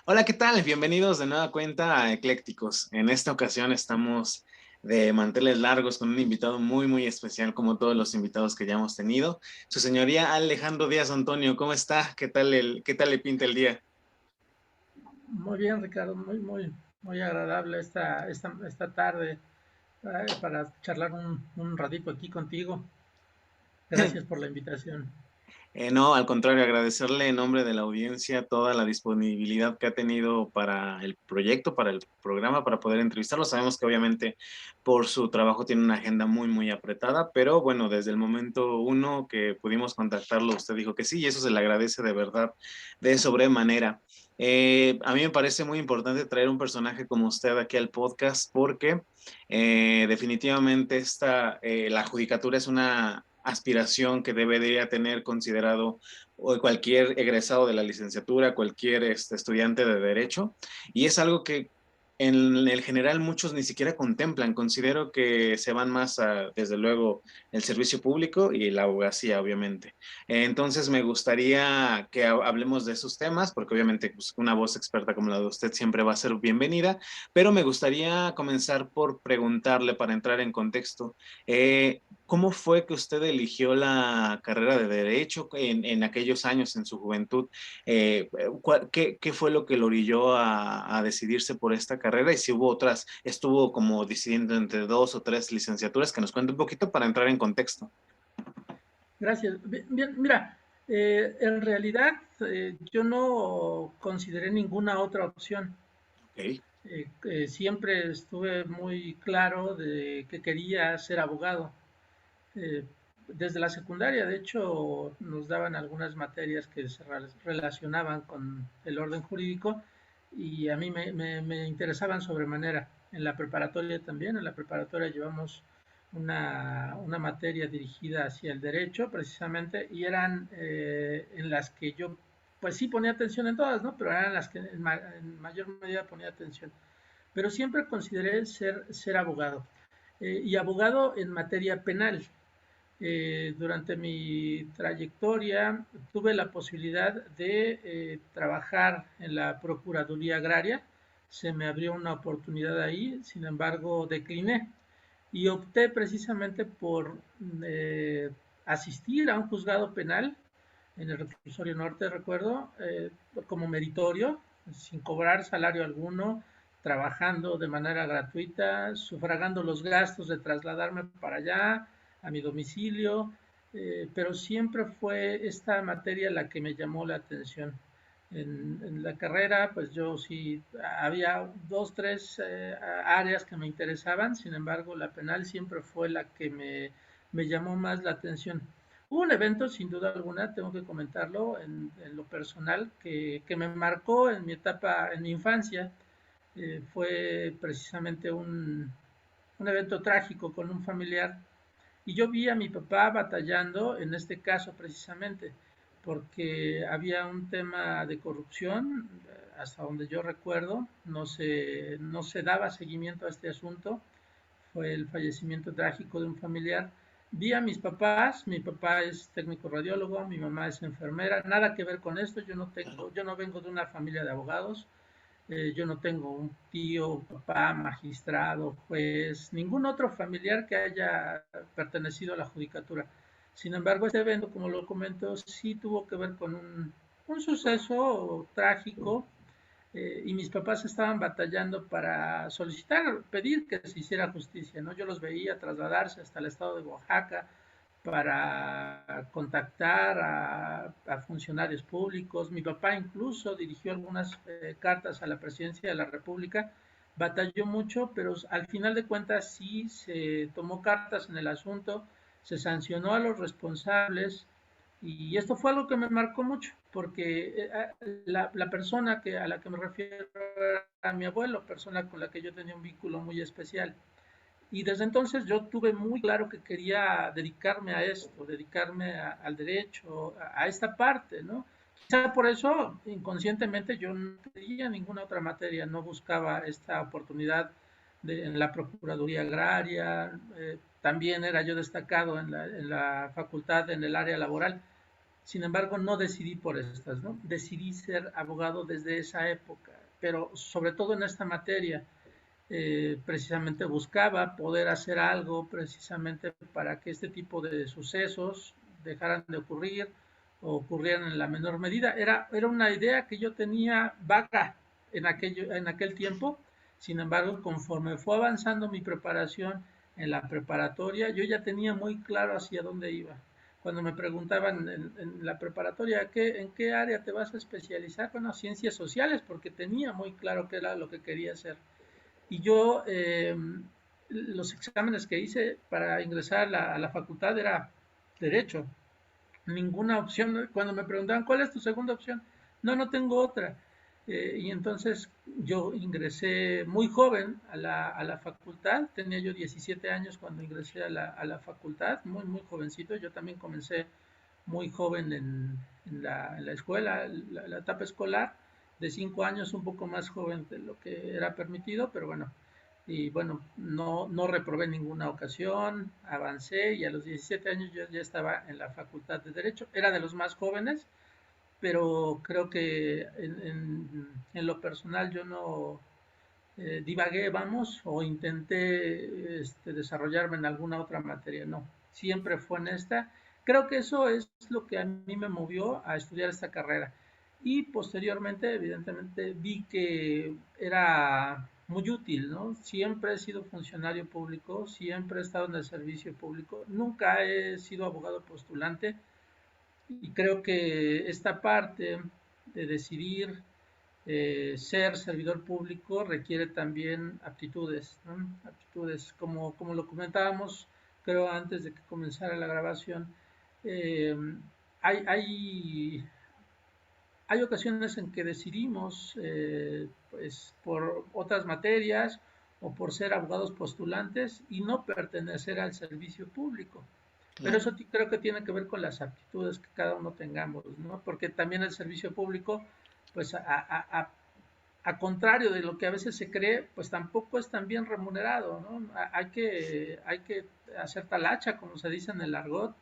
Hola, ¿qué tal? Bienvenidos de nueva cuenta a Eclécticos. En esta ocasión estamos de manteles largos con un invitado muy, muy especial, como todos los invitados que ya hemos tenido. Su señoría Alejandro Díaz Antonio, ¿cómo está? ¿Qué tal le pinta el día? Muy bien, Ricardo, muy agradable esta tarde para charlar un ratito aquí contigo. Gracias por la invitación. No, al contrario, agradecerle en nombre de la audiencia toda la disponibilidad que ha tenido para el proyecto, para el programa, para poder entrevistarlo. Sabemos que obviamente por su trabajo tiene una agenda muy, muy apretada, pero bueno, desde el momento uno que pudimos contactarlo, usted dijo que sí, y eso se le agradece de verdad, de sobremanera. A mí me parece muy importante traer un personaje como usted aquí al podcast porque definitivamente la judicatura es una aspiración que debería tener considerado cualquier egresado de la licenciatura, cualquier estudiante de derecho, y es algo que en el general muchos ni siquiera contemplan. Considero que se van más a, desde luego, el servicio público y la abogacía, obviamente. Entonces me gustaría que hablemos de esos temas, porque obviamente pues, una voz experta como la de usted siempre va a ser bienvenida, pero me gustaría comenzar por preguntarle para entrar en contexto. ¿Cómo fue que usted eligió la carrera de Derecho en aquellos años, en su juventud? ¿Qué fue lo que lo orilló a decidirse por esta carrera? Y si hubo otras, estuvo como decidiendo entre dos o tres licenciaturas, que nos cuente un poquito para entrar en contexto. Gracias. Bien, mira, en realidad yo no consideré ninguna otra opción. Ok. Siempre estuve muy claro de que quería ser abogado. Eh, Desde la secundaria, de hecho, nos daban algunas materias que se relacionaban con el orden jurídico y a mí me interesaban sobremanera. En la preparatoria también, en la preparatoria llevamos una materia dirigida hacia el derecho precisamente y eran en las que yo pues sí ponía atención en todas, ¿no? Pero eran las que en mayor medida ponía atención. Pero siempre consideré ser abogado y abogado en materia penal. Durante mi trayectoria tuve la posibilidad de trabajar en la Procuraduría Agraria. Se me abrió una oportunidad ahí, sin embargo decliné y opté precisamente por eh, asistir a un juzgado penal en el reclusorio norte, recuerdo, como meritorio, sin cobrar salario alguno, trabajando de manera gratuita, sufragando los gastos de trasladarme para allá, a mi domicilio, pero siempre fue esta materia la que me llamó la atención. En la carrera, pues yo sí, había dos, tres áreas que me interesaban, sin embargo, la penal siempre fue la que me llamó más la atención. Hubo un evento, sin duda alguna, tengo que comentarlo en lo personal, que me marcó en mi etapa, en mi infancia. Fue precisamente un evento trágico con un familiar y yo vi a mi papá batallando en este caso precisamente, porque había un tema de corrupción, hasta donde yo recuerdo, no se daba seguimiento a este asunto, fue el fallecimiento trágico de un familiar. Vi a mis papás, mi papá es técnico radiólogo, mi mamá es enfermera, nada que ver con esto, yo no vengo de una familia de abogados, yo no tengo un tío, papá, magistrado, juez, ningún otro familiar que haya pertenecido a la judicatura. Sin embargo, este evento, como lo comento, sí tuvo que ver con un suceso trágico y mis papás estaban batallando para solicitar, pedir que se hiciera justicia, ¿no? Yo los veía trasladarse hasta el estado de Oaxaca para contactar a funcionarios públicos. Mi papá incluso dirigió algunas cartas a la presidencia de la República, batalló mucho, pero al final de cuentas sí se tomó cartas en el asunto, se sancionó a los responsables, y esto fue algo que me marcó mucho, porque la persona a la que me refiero era mi abuelo, persona con la que yo tenía un vínculo muy especial. Y desde entonces yo tuve muy claro que quería dedicarme a esto, dedicarme al derecho, esta parte, ¿no? Quizá por eso, inconscientemente, yo no pedía ninguna otra materia, no buscaba esta oportunidad en la Procuraduría Agraria, también era yo destacado en la facultad, en el área laboral. Sin embargo, no decidí por estas, ¿no? Decidí ser abogado desde esa época, pero sobre todo en esta materia, precisamente buscaba poder hacer algo precisamente para que este tipo de sucesos dejaran de ocurrir o ocurrieran en la menor medida. Era una idea que yo tenía vaga en aquel tiempo. Sin embargo, conforme fue avanzando mi preparación en la preparatoria, yo ya tenía muy claro hacia dónde iba. Cuando me preguntaban en la preparatoria, ¿en qué área te vas a especializar? Bueno, ciencias sociales, porque tenía muy claro qué era lo que quería hacer. Y yo, los exámenes que hice para ingresar a la facultad era derecho. Ninguna opción. Cuando me preguntaban, ¿cuál es tu segunda opción? No, no tengo otra. Y entonces yo ingresé muy joven a la facultad. Tenía yo 17 años cuando ingresé a la facultad, muy, muy jovencito. Yo también comencé muy joven en la escuela, la etapa escolar, de 5 años, un poco más joven de lo que era permitido, pero bueno, y bueno, no reprobé ninguna ocasión, avancé y a los 17 años yo ya estaba en la Facultad de Derecho, era de los más jóvenes, pero creo que en lo personal yo no divagué, vamos, o intenté desarrollarme en alguna otra materia, no, siempre fue en esta. Creo que eso es lo que a mí me movió a estudiar esta carrera. Y posteriormente, evidentemente, vi que era muy útil, ¿no? Siempre he sido funcionario público, siempre he estado en el servicio público, nunca he sido abogado postulante y creo que esta parte de decidir ser servidor público requiere también aptitudes, ¿no? Aptitudes, como lo comentábamos, creo antes de que comenzara la grabación, eh, hay, hay, hay ocasiones en que decidimos, pues, por otras materias o por ser abogados postulantes y no pertenecer al servicio público. Pero Claro. eso creo que tiene que ver con las aptitudes que cada uno tengamos, ¿no? Porque también el servicio público, pues a contrario de lo que a veces se cree, pues tampoco es tan bien remunerado, ¿no? Hay que hacer talacha, como se dice en el argot,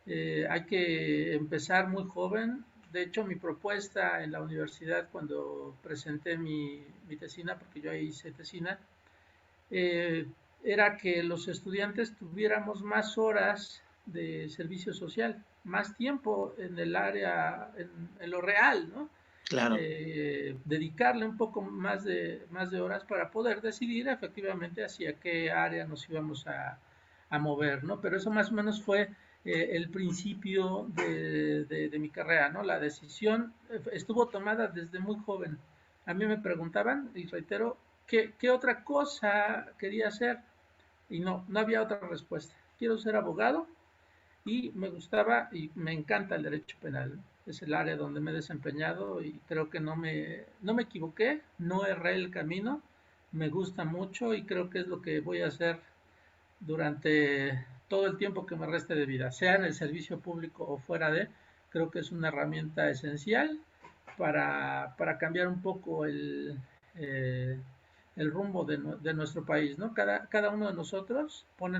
hay que empezar muy joven. De hecho, mi propuesta en la universidad, cuando presenté mi tesina, porque yo ahí hice tesina, eh, era que los estudiantes tuviéramos más horas de servicio social, más tiempo en el área, en lo real, ¿no? Claro. Dedicarle un poco más de horas para poder decidir efectivamente hacia qué área nos íbamos a mover, ¿no? Pero eso más o menos fue el principio de mi carrera, ¿no? La decisión estuvo tomada desde muy joven. A mí me preguntaban, y reitero, ¿qué otra cosa quería hacer? Y no había otra respuesta. Quiero ser abogado y me gustaba y me encanta el derecho penal. Es el área donde me he desempeñado y creo que no me equivoqué, no erré el camino, me gusta mucho y creo que es lo que voy a hacer durante todo el tiempo que me reste de vida, sea en el servicio público o fuera de, creo que es una herramienta esencial para cambiar un poco el rumbo de nuestro país, ¿no? Cada uno de nosotros pone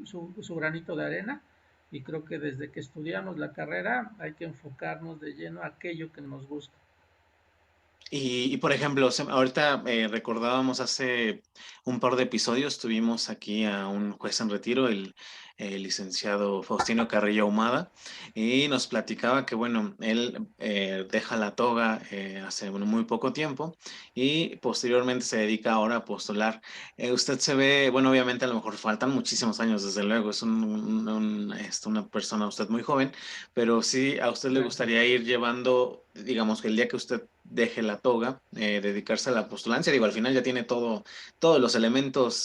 su granito de arena y creo que desde que estudiamos la carrera hay que enfocarnos de lleno a aquello que nos gusta. Por ejemplo, ahorita recordábamos hace un par de episodios, tuvimos aquí a un juez en retiro, el licenciado Faustino Carrillo Ahumada, y nos platicaba que, bueno, él deja la toga hace bueno, muy poco tiempo y posteriormente se dedica ahora a postular. Usted se ve, bueno, obviamente a lo mejor faltan muchísimos años, desde luego, es una persona usted muy joven, pero sí a usted le Gracias. gustaría ir llevando, digamos que el día que usted deje la toga, dedicarse a la postulancia. Digo, al final ya tiene todos los elementos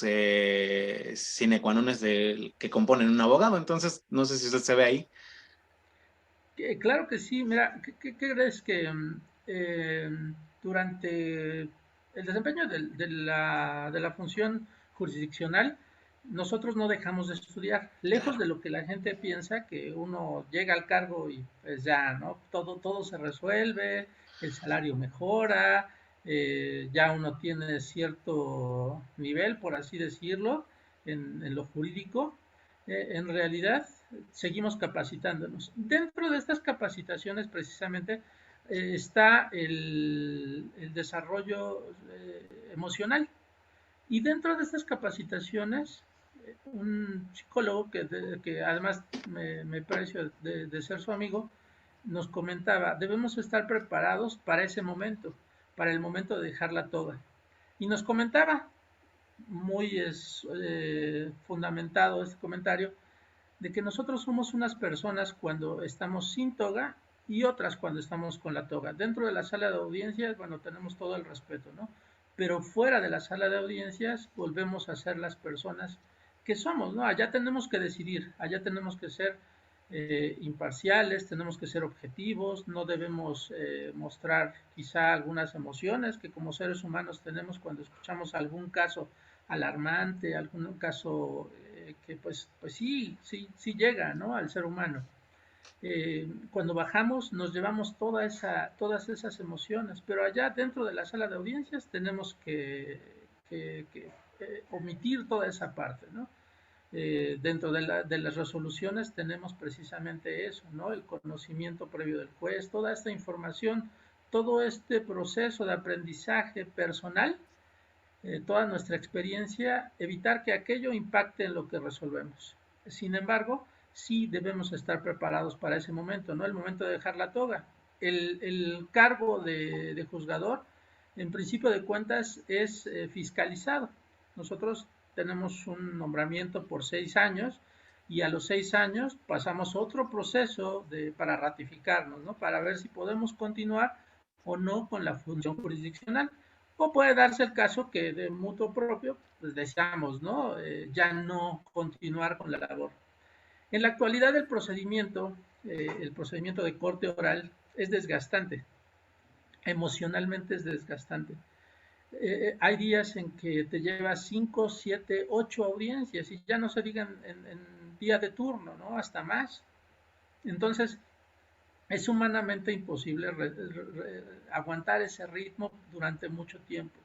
sine qua non que componen un abogado, entonces no sé si usted se ve ahí. Claro que sí, mira, qué crees que durante el desempeño de la función jurisdiccional, nosotros no dejamos de estudiar, lejos Claro. de lo que la gente piensa, que uno llega al cargo y pues ya, ¿no? Todo se resuelve, el salario mejora, ya uno tiene cierto nivel, por así decirlo, en lo jurídico. En realidad, seguimos capacitándonos. Dentro de estas capacitaciones precisamente está el desarrollo emocional. Y dentro de estas capacitaciones, un psicólogo que además me pareció de ser su amigo, nos comentaba, debemos estar preparados para ese momento, para el momento de dejar la toga. Y nos comentaba, muy fundamentado este comentario, de que nosotros somos unas personas cuando estamos sin toga y otras cuando estamos con la toga. Dentro de la sala de audiencias, bueno, tenemos todo el respeto, ¿no? Pero fuera de la sala de audiencias volvemos a ser las personas que somos, ¿no? Allá tenemos que decidir, allá tenemos que ser imparciales, tenemos que ser objetivos, no debemos mostrar quizá algunas emociones que como seres humanos tenemos cuando escuchamos algún caso alarmante, algún caso que pues sí llega, ¿no? Al ser humano. Cuando bajamos nos llevamos todas esas emociones, pero allá dentro de la sala de audiencias tenemos que omitir toda esa parte, ¿no? Dentro de las resoluciones tenemos precisamente eso, ¿no? El conocimiento previo del juez, toda esta información, todo este proceso de aprendizaje personal, toda nuestra experiencia, evitar que aquello impacte en lo que resolvemos. Sin embargo, sí debemos estar preparados para ese momento, ¿no? El momento de dejar la toga. El cargo de juzgador, en principio de cuentas, es fiscalizado. Nosotros tenemos un nombramiento por 6 años y a los 6 años pasamos otro proceso para ratificarnos, ¿no? Para ver si podemos continuar o no con la función jurisdiccional. O puede darse el caso que de mutuo propio, pues deseamos, ¿no? Ya no continuar con la labor. En la actualidad el procedimiento de corte oral es desgastante, emocionalmente es desgastante. Hay días en que te llevas 5, 7, 8 audiencias y ya no se digan en día de turno, ¿no? Hasta más. Entonces, es humanamente imposible aguantar ese ritmo durante mucho tiempo.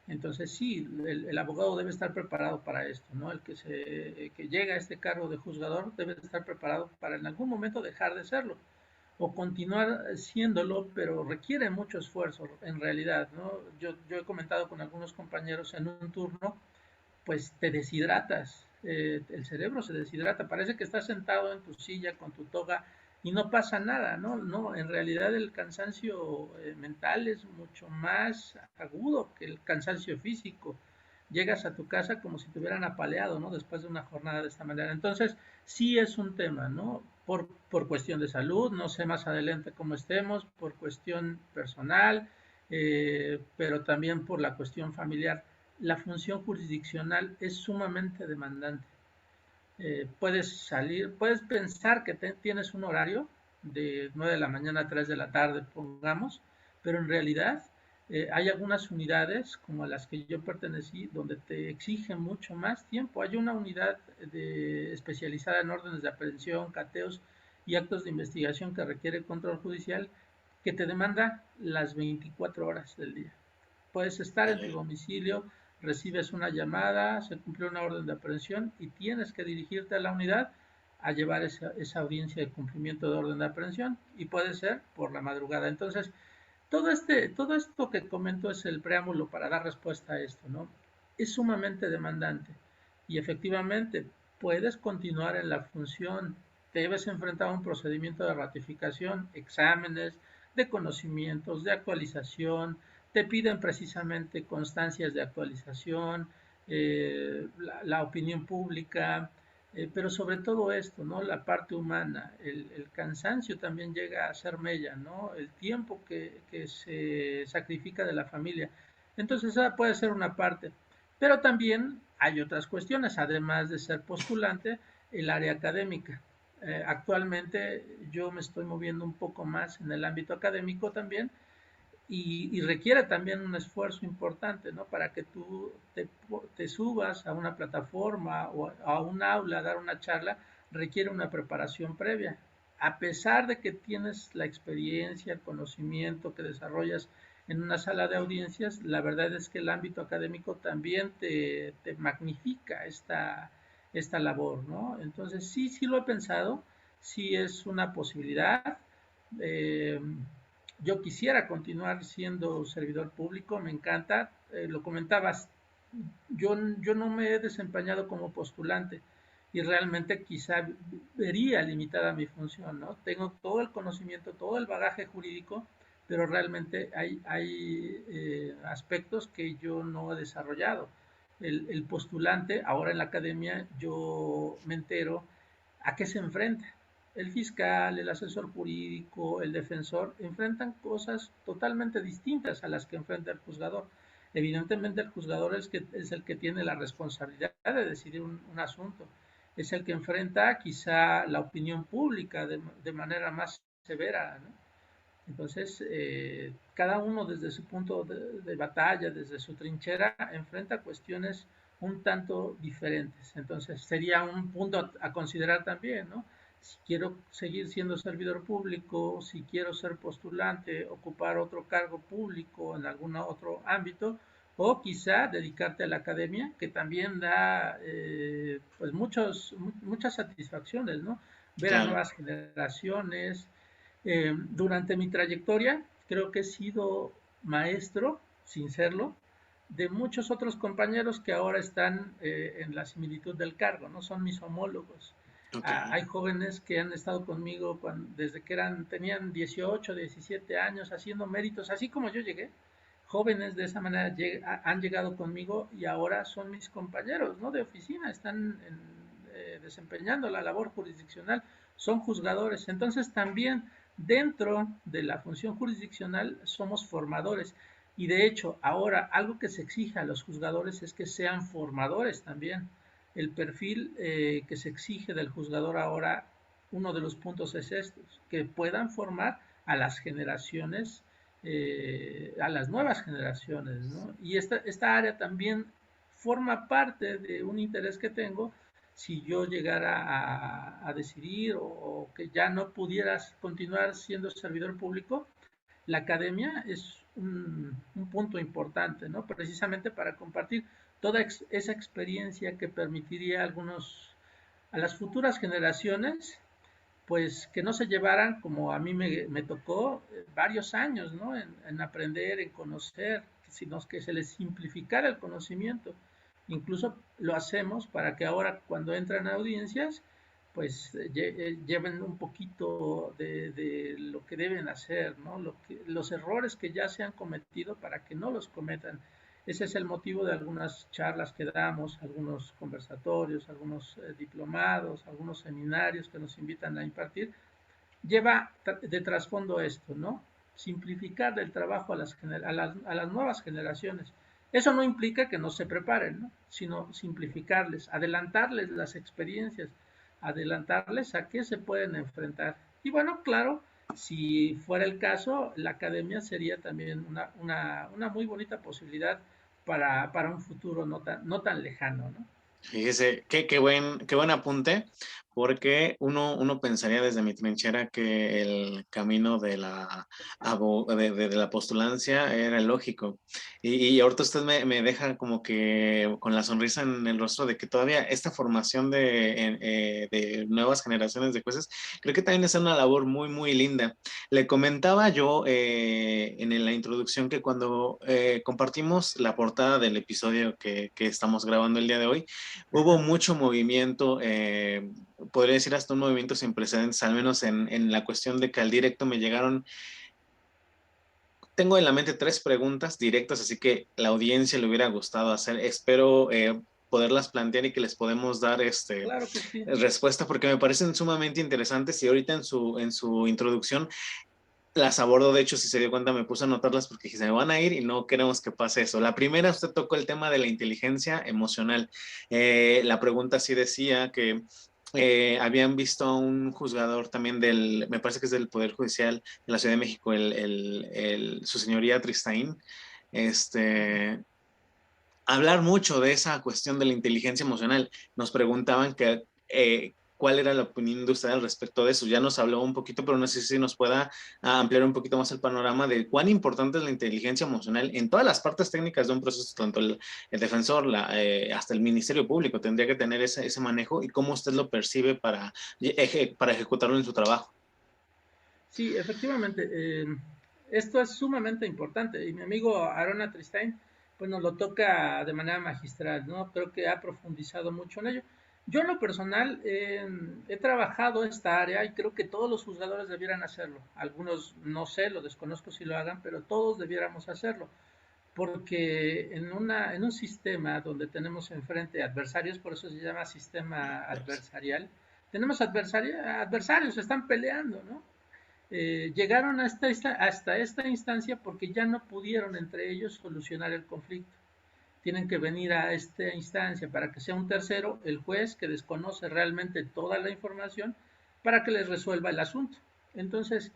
Entonces sí, el abogado debe estar preparado para esto, ¿no? Que llega a este cargo de juzgador debe estar preparado para en algún momento dejar de serlo o continuar siéndolo, pero requiere mucho esfuerzo en realidad, ¿no? Yo he comentado con algunos compañeros en un turno, pues te deshidratas, el cerebro se deshidrata, parece que estás sentado en tu silla con tu toga y no pasa nada, ¿no? No, en realidad el cansancio mental es mucho más agudo que el cansancio físico. Llegas a tu casa como si te hubieran apaleado, ¿no? Después de una jornada de esta manera. Entonces, sí es un tema, ¿no? Por cuestión de salud, no sé más adelante cómo estemos, por cuestión personal, pero también por la cuestión familiar. La función jurisdiccional es sumamente demandante. Puedes pensar que tienes un horario de 9 de la mañana a 3 de la tarde, pongamos, pero en realidad hay algunas unidades, como a las que yo pertenecí, donde te exigen mucho más tiempo. Hay una unidad especializada en órdenes de aprehensión, cateos y actos de investigación que requiere control judicial, que te demanda las 24 horas del día. Puedes estar en tu domicilio, recibes una llamada, se cumplió una orden de aprehensión y tienes que dirigirte a la unidad a llevar esa audiencia de cumplimiento de orden de aprehensión y puede ser por la madrugada. Entonces, todo esto que comento es el preámbulo para dar respuesta a esto, ¿no? Es sumamente demandante y efectivamente puedes continuar en la función, debes enfrentar un procedimiento de ratificación, exámenes de conocimientos, de actualización, te piden precisamente constancias de actualización, la opinión pública, pero sobre todo esto, ¿no? La parte humana, el cansancio también llega a ser mella, ¿no? El tiempo que se sacrifica de la familia. Entonces esa puede ser una parte. Pero también hay otras cuestiones, además de ser postulante, el área académica. Actualmente yo me estoy moviendo un poco más en el ámbito académico también, y requiere también un esfuerzo importante, ¿no? Para que tú te subas a una plataforma o a un aula a dar una charla, requiere una preparación previa. A pesar de que tienes la experiencia, el conocimiento que desarrollas en una sala de audiencias, la verdad es que el ámbito académico también te magnifica esta labor, ¿no? Entonces sí, sí lo he pensado, sí es una posibilidad. Eh, yo quisiera continuar siendo servidor público, me encanta, lo comentabas, yo no me he desempeñado como postulante y realmente quizá vería limitada mi función, ¿no? Tengo todo el conocimiento, todo el bagaje jurídico, pero realmente hay aspectos que yo no he desarrollado. El postulante, ahora en la academia, yo me entero a qué se enfrenta. El fiscal, el asesor jurídico, el defensor, enfrentan cosas totalmente distintas a las que enfrenta el juzgador. Evidentemente el juzgador es el que tiene la responsabilidad de decidir un asunto, es el que enfrenta quizá la opinión pública de manera más severa, ¿no? Entonces, cada uno desde su punto de batalla, desde su trinchera, enfrenta cuestiones un tanto diferentes. Entonces, sería un punto a considerar también, ¿no? Si quiero seguir siendo servidor público, si quiero ser postulante, ocupar otro cargo público en algún otro ámbito, o quizá dedicarte a la academia, que también da pues muchas satisfacciones, ¿no? Ver a Claro. nuevas generaciones, durante mi trayectoria creo que he sido maestro, sin serlo, de muchos otros compañeros que ahora están en la similitud del cargo, ¿no? Son mis homólogos. Ok. Hay jóvenes que han estado conmigo desde que tenían 18, 17 años haciendo méritos, así como yo llegué. Jóvenes de esa manera han llegado conmigo y ahora son mis compañeros, ¿no? De oficina, están desempeñando la labor jurisdiccional, son juzgadores. Entonces también dentro de la función jurisdiccional somos formadores. Y de hecho, ahora algo que se exige a los juzgadores es que sean formadores también. El perfil que se exige del juzgador ahora, uno de los puntos es estos, que puedan formar a las generaciones, a las nuevas generaciones, ¿no? Y esta área también forma parte de un interés que tengo si yo llegara a decidir o que ya no pudieras continuar siendo servidor público, la academia es un punto importante, ¿no? Precisamente para compartir toda esa experiencia que permitiría a las futuras generaciones, pues que no se llevaran, como a mí me tocó, varios años, ¿no? En aprender, en conocer, sino que se les simplificara el conocimiento. Incluso lo hacemos para que ahora cuando entran a audiencias, pues lleven un poquito de lo que deben hacer, ¿no? Los errores que ya se han cometido para que no los cometan. Ese es el motivo de algunas charlas que damos, algunos conversatorios, algunos diplomados, algunos seminarios que nos invitan a impartir. Lleva de trasfondo esto, ¿no? Simplificar el trabajo a las nuevas generaciones. Eso no implica que no se preparen, ¿no? Sino simplificarles, adelantarles las experiencias, adelantarles a qué se pueden enfrentar. Y bueno, claro, si fuera el caso, la academia sería también una muy bonita posibilidad para un futuro no tan lejano, ¿no? Fíjese, qué buen apunte, porque uno pensaría desde mi trinchera que el camino de la postulancia era lógico. Y ahorita usted me deja como que con la sonrisa en el rostro de que todavía esta formación de nuevas generaciones de jueces, creo que también es una labor muy, muy linda. Le comentaba yo en la introducción que cuando compartimos la portada del episodio que estamos grabando el día de hoy, hubo mucho movimiento, podría decir hasta un movimiento sin precedentes, al menos en la cuestión de que al directo me llegaron, tengo en la mente 3 preguntas directas, así que la audiencia le hubiera gustado hacer, espero poderlas plantear y que les podemos dar Claro que sí. respuesta porque me parecen sumamente interesantes y ahorita en su introducción las abordo. De hecho, si se dio cuenta, me puse a anotarlas porque se me van a ir y no queremos que pase eso. La primera, usted tocó el tema de la inteligencia emocional. La pregunta sí decía que habían visto a un juzgador también me parece que es del Poder Judicial de la Ciudad de México, su señoría Tristain, este, hablar mucho de esa cuestión de la inteligencia emocional. Nos preguntaban cuál era la opinión de usted al respecto de eso. Ya nos habló un poquito, pero no sé si nos pueda ampliar un poquito más el panorama de cuán importante es la inteligencia emocional en todas las partes técnicas de un proceso, tanto el defensor, hasta el Ministerio Público tendría que tener ese manejo y cómo usted lo percibe para ejecutarlo en su trabajo. Sí, efectivamente, esto es sumamente importante y mi amigo Aaron Tristain pues nos lo toca de manera magistral, ¿no? Creo que ha profundizado mucho en ello. Yo en lo personal he trabajado esta área y creo que todos los juzgadores debieran hacerlo. Algunos no sé, lo desconozco si lo hagan, pero todos debiéramos hacerlo. Porque en un sistema donde tenemos enfrente adversarios, por eso se llama sistema adversarial, tenemos adversarios, están peleando, ¿no? Llegaron hasta esta instancia porque ya no pudieron entre ellos solucionar el conflicto. Tienen que venir a esta instancia para que sea un tercero, el juez que desconoce realmente toda la información, para que les resuelva el asunto. Entonces,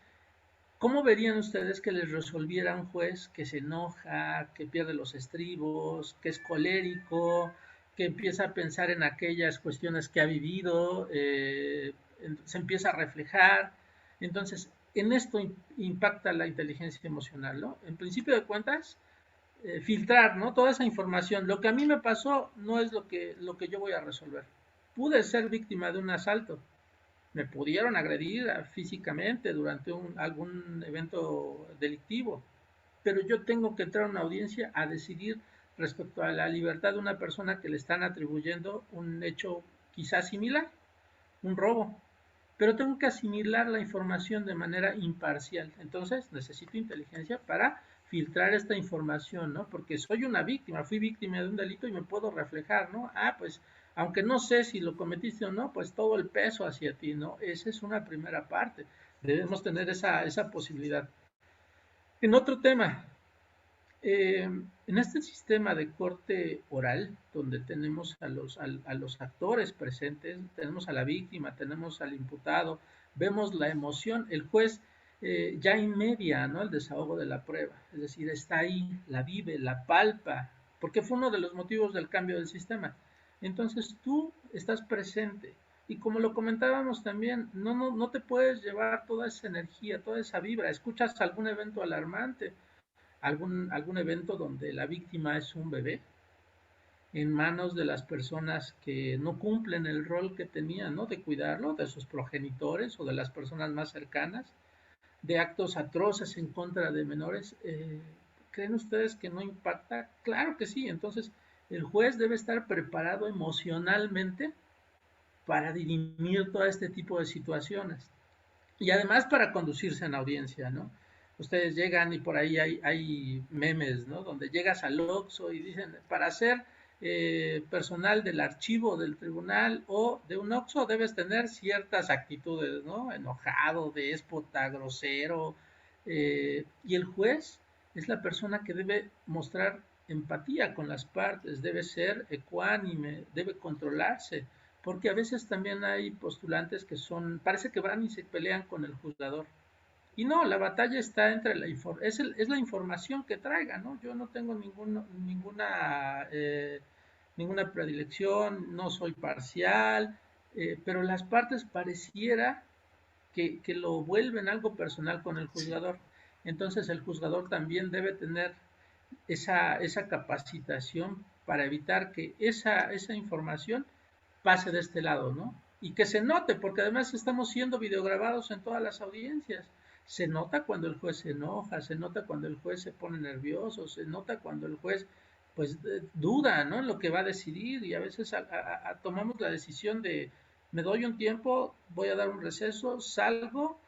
¿cómo verían ustedes que les resolviera un juez que se enoja, que pierde los estribos, que es colérico, que empieza a pensar en aquellas cuestiones que ha vivido, se empieza a reflejar? Entonces, en esto impacta la inteligencia emocional, ¿no? En principio de cuentas, filtrar, ¿no? Toda esa información. Lo que a mí me pasó no es lo que yo voy a resolver. Pude ser víctima de un asalto, me pudieron agredir físicamente durante algún evento delictivo, pero yo tengo que entrar a una audiencia a decidir respecto a la libertad de una persona que le están atribuyendo un hecho quizás similar, un robo, pero tengo que asimilar la información de manera imparcial. Entonces necesito inteligencia para filtrar esta información, ¿no? Porque soy una víctima, fui víctima de un delito y me puedo reflejar, ¿no? Ah, pues aunque no sé si lo cometiste o no, pues todo el peso hacia ti, ¿no? Esa es una primera parte. Debemos tener esa posibilidad. En otro tema, en este sistema de corte oral, donde tenemos a los actores presentes, tenemos a la víctima, tenemos al imputado, vemos la emoción, el juez ya inmedia, ¿no?, el desahogo de la prueba, es decir, está ahí, la vive, la palpa, porque fue uno de los motivos del cambio del sistema. Entonces tú estás presente y como lo comentábamos también, no te puedes llevar toda esa energía, toda esa vibra, escuchas algún evento alarmante, algún evento donde la víctima es un bebé en manos de las personas que no cumplen el rol que tenían, ¿no?, de cuidarlo, de sus progenitores o de las personas más cercanas, de actos atroces en contra de menores. ¿Creen ustedes que no impacta? Claro que sí. Entonces, el juez debe estar preparado emocionalmente para dirimir todo este tipo de situaciones y además para conducirse en audiencia, ¿no? Ustedes llegan y por ahí hay memes, ¿no? Donde llegas al Oxxo y dicen, para ser personal del archivo del tribunal o de un Oxxo debes tener ciertas actitudes, ¿no? Enojado, déspota, grosero. Y el juez es la persona que debe mostrar empatía con las partes, debe ser ecuánime, debe controlarse, porque a veces también hay postulantes que parece que van y se pelean con el juzgador. Y no, la batalla está entre es la información que traiga, ¿no? Yo no tengo ninguna predilección, no soy parcial, pero las partes pareciera que lo vuelven algo personal con el Sí. juzgador. Entonces el juzgador también debe tener esa capacitación para evitar que esa información pase de este lado, ¿no? Y que se note, porque además estamos siendo videograbados en todas las audiencias. Se nota cuando el juez se enoja, se nota cuando el juez se pone nervioso, se nota cuando el juez pues duda, ¿no?, en lo que va a decidir y a veces tomamos la decisión de me doy un tiempo, voy a dar un receso, salgo,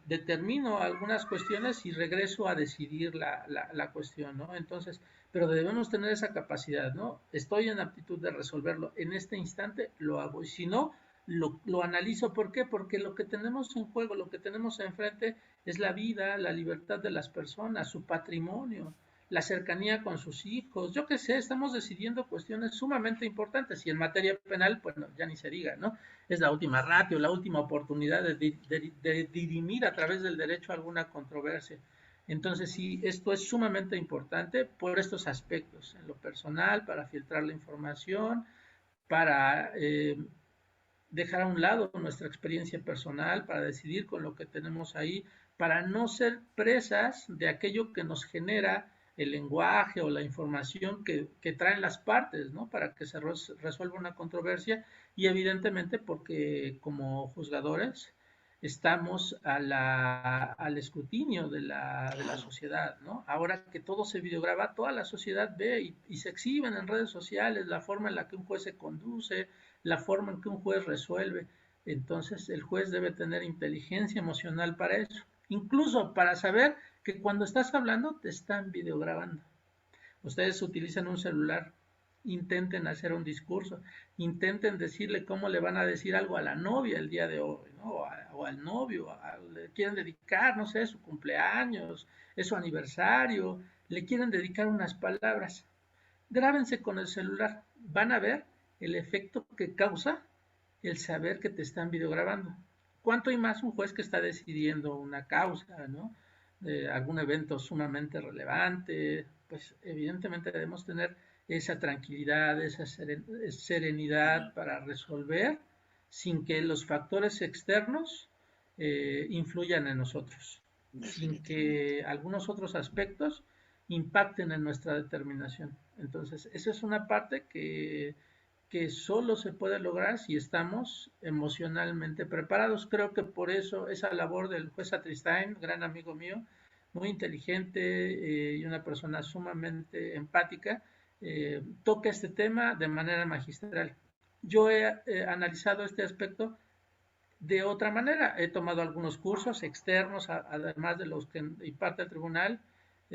determino algunas cuestiones y regreso a decidir la cuestión, ¿no? Entonces, pero debemos tener esa capacidad, ¿no? Estoy en aptitud de resolverlo en este instante, lo hago, y si no, lo analizo. ¿Por qué? Porque lo que tenemos en juego, lo que tenemos enfrente es la vida, la libertad de las personas, su patrimonio, la cercanía con sus hijos, yo qué sé, estamos decidiendo cuestiones sumamente importantes y en materia penal, pues no, ya ni se diga, ¿no? Es la última ratio, la última oportunidad de dirimir a través del derecho alguna controversia. Entonces, sí, esto es sumamente importante por estos aspectos, en lo personal, para filtrar la información, para dejar a un lado nuestra experiencia personal para decidir con lo que tenemos ahí, para no ser presas de aquello que nos genera el lenguaje o la información que traen las partes, ¿no? Para que se resuelva una controversia y evidentemente porque como juzgadores estamos al escrutinio de la Claro. sociedad, ¿no? Ahora que todo se videograba, toda la sociedad ve y se exhiben en redes sociales la forma en la que un juez se conduce, la forma en que un juez resuelve. Entonces el juez debe tener inteligencia emocional para eso, incluso para saber que cuando estás hablando te están videograbando. Ustedes utilizan un celular, intenten hacer un discurso, intenten decirle cómo le van a decir algo a la novia el día de hoy, ¿no? O al novio, le quieren dedicar, no sé, su cumpleaños, es su aniversario, le quieren dedicar unas palabras. Grábense con el celular, van a ver el efecto que causa el saber que te están videograbando. ¿Cuánto hay más un juez que está decidiendo una causa, ¿no? De algún evento sumamente relevante? Pues evidentemente debemos tener esa tranquilidad, esa serenidad para resolver sin que los factores externos influyan en nosotros, sin Definitivamente. que algunos otros aspectos impacten en nuestra determinación. Entonces, esa es una parte que solo se puede lograr si estamos emocionalmente preparados. Creo que por eso esa labor del juez Atristain, gran amigo mío, muy inteligente y una persona sumamente empática, toca este tema de manera magistral. Yo he analizado este aspecto de otra manera. He tomado algunos cursos externos, además de los que imparte el tribunal.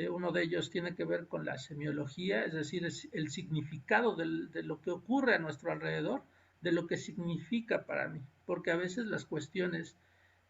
Uno de ellos tiene que ver con la semiología, es decir, el significado de lo que ocurre a nuestro alrededor, de lo que significa para mí, porque a veces las cuestiones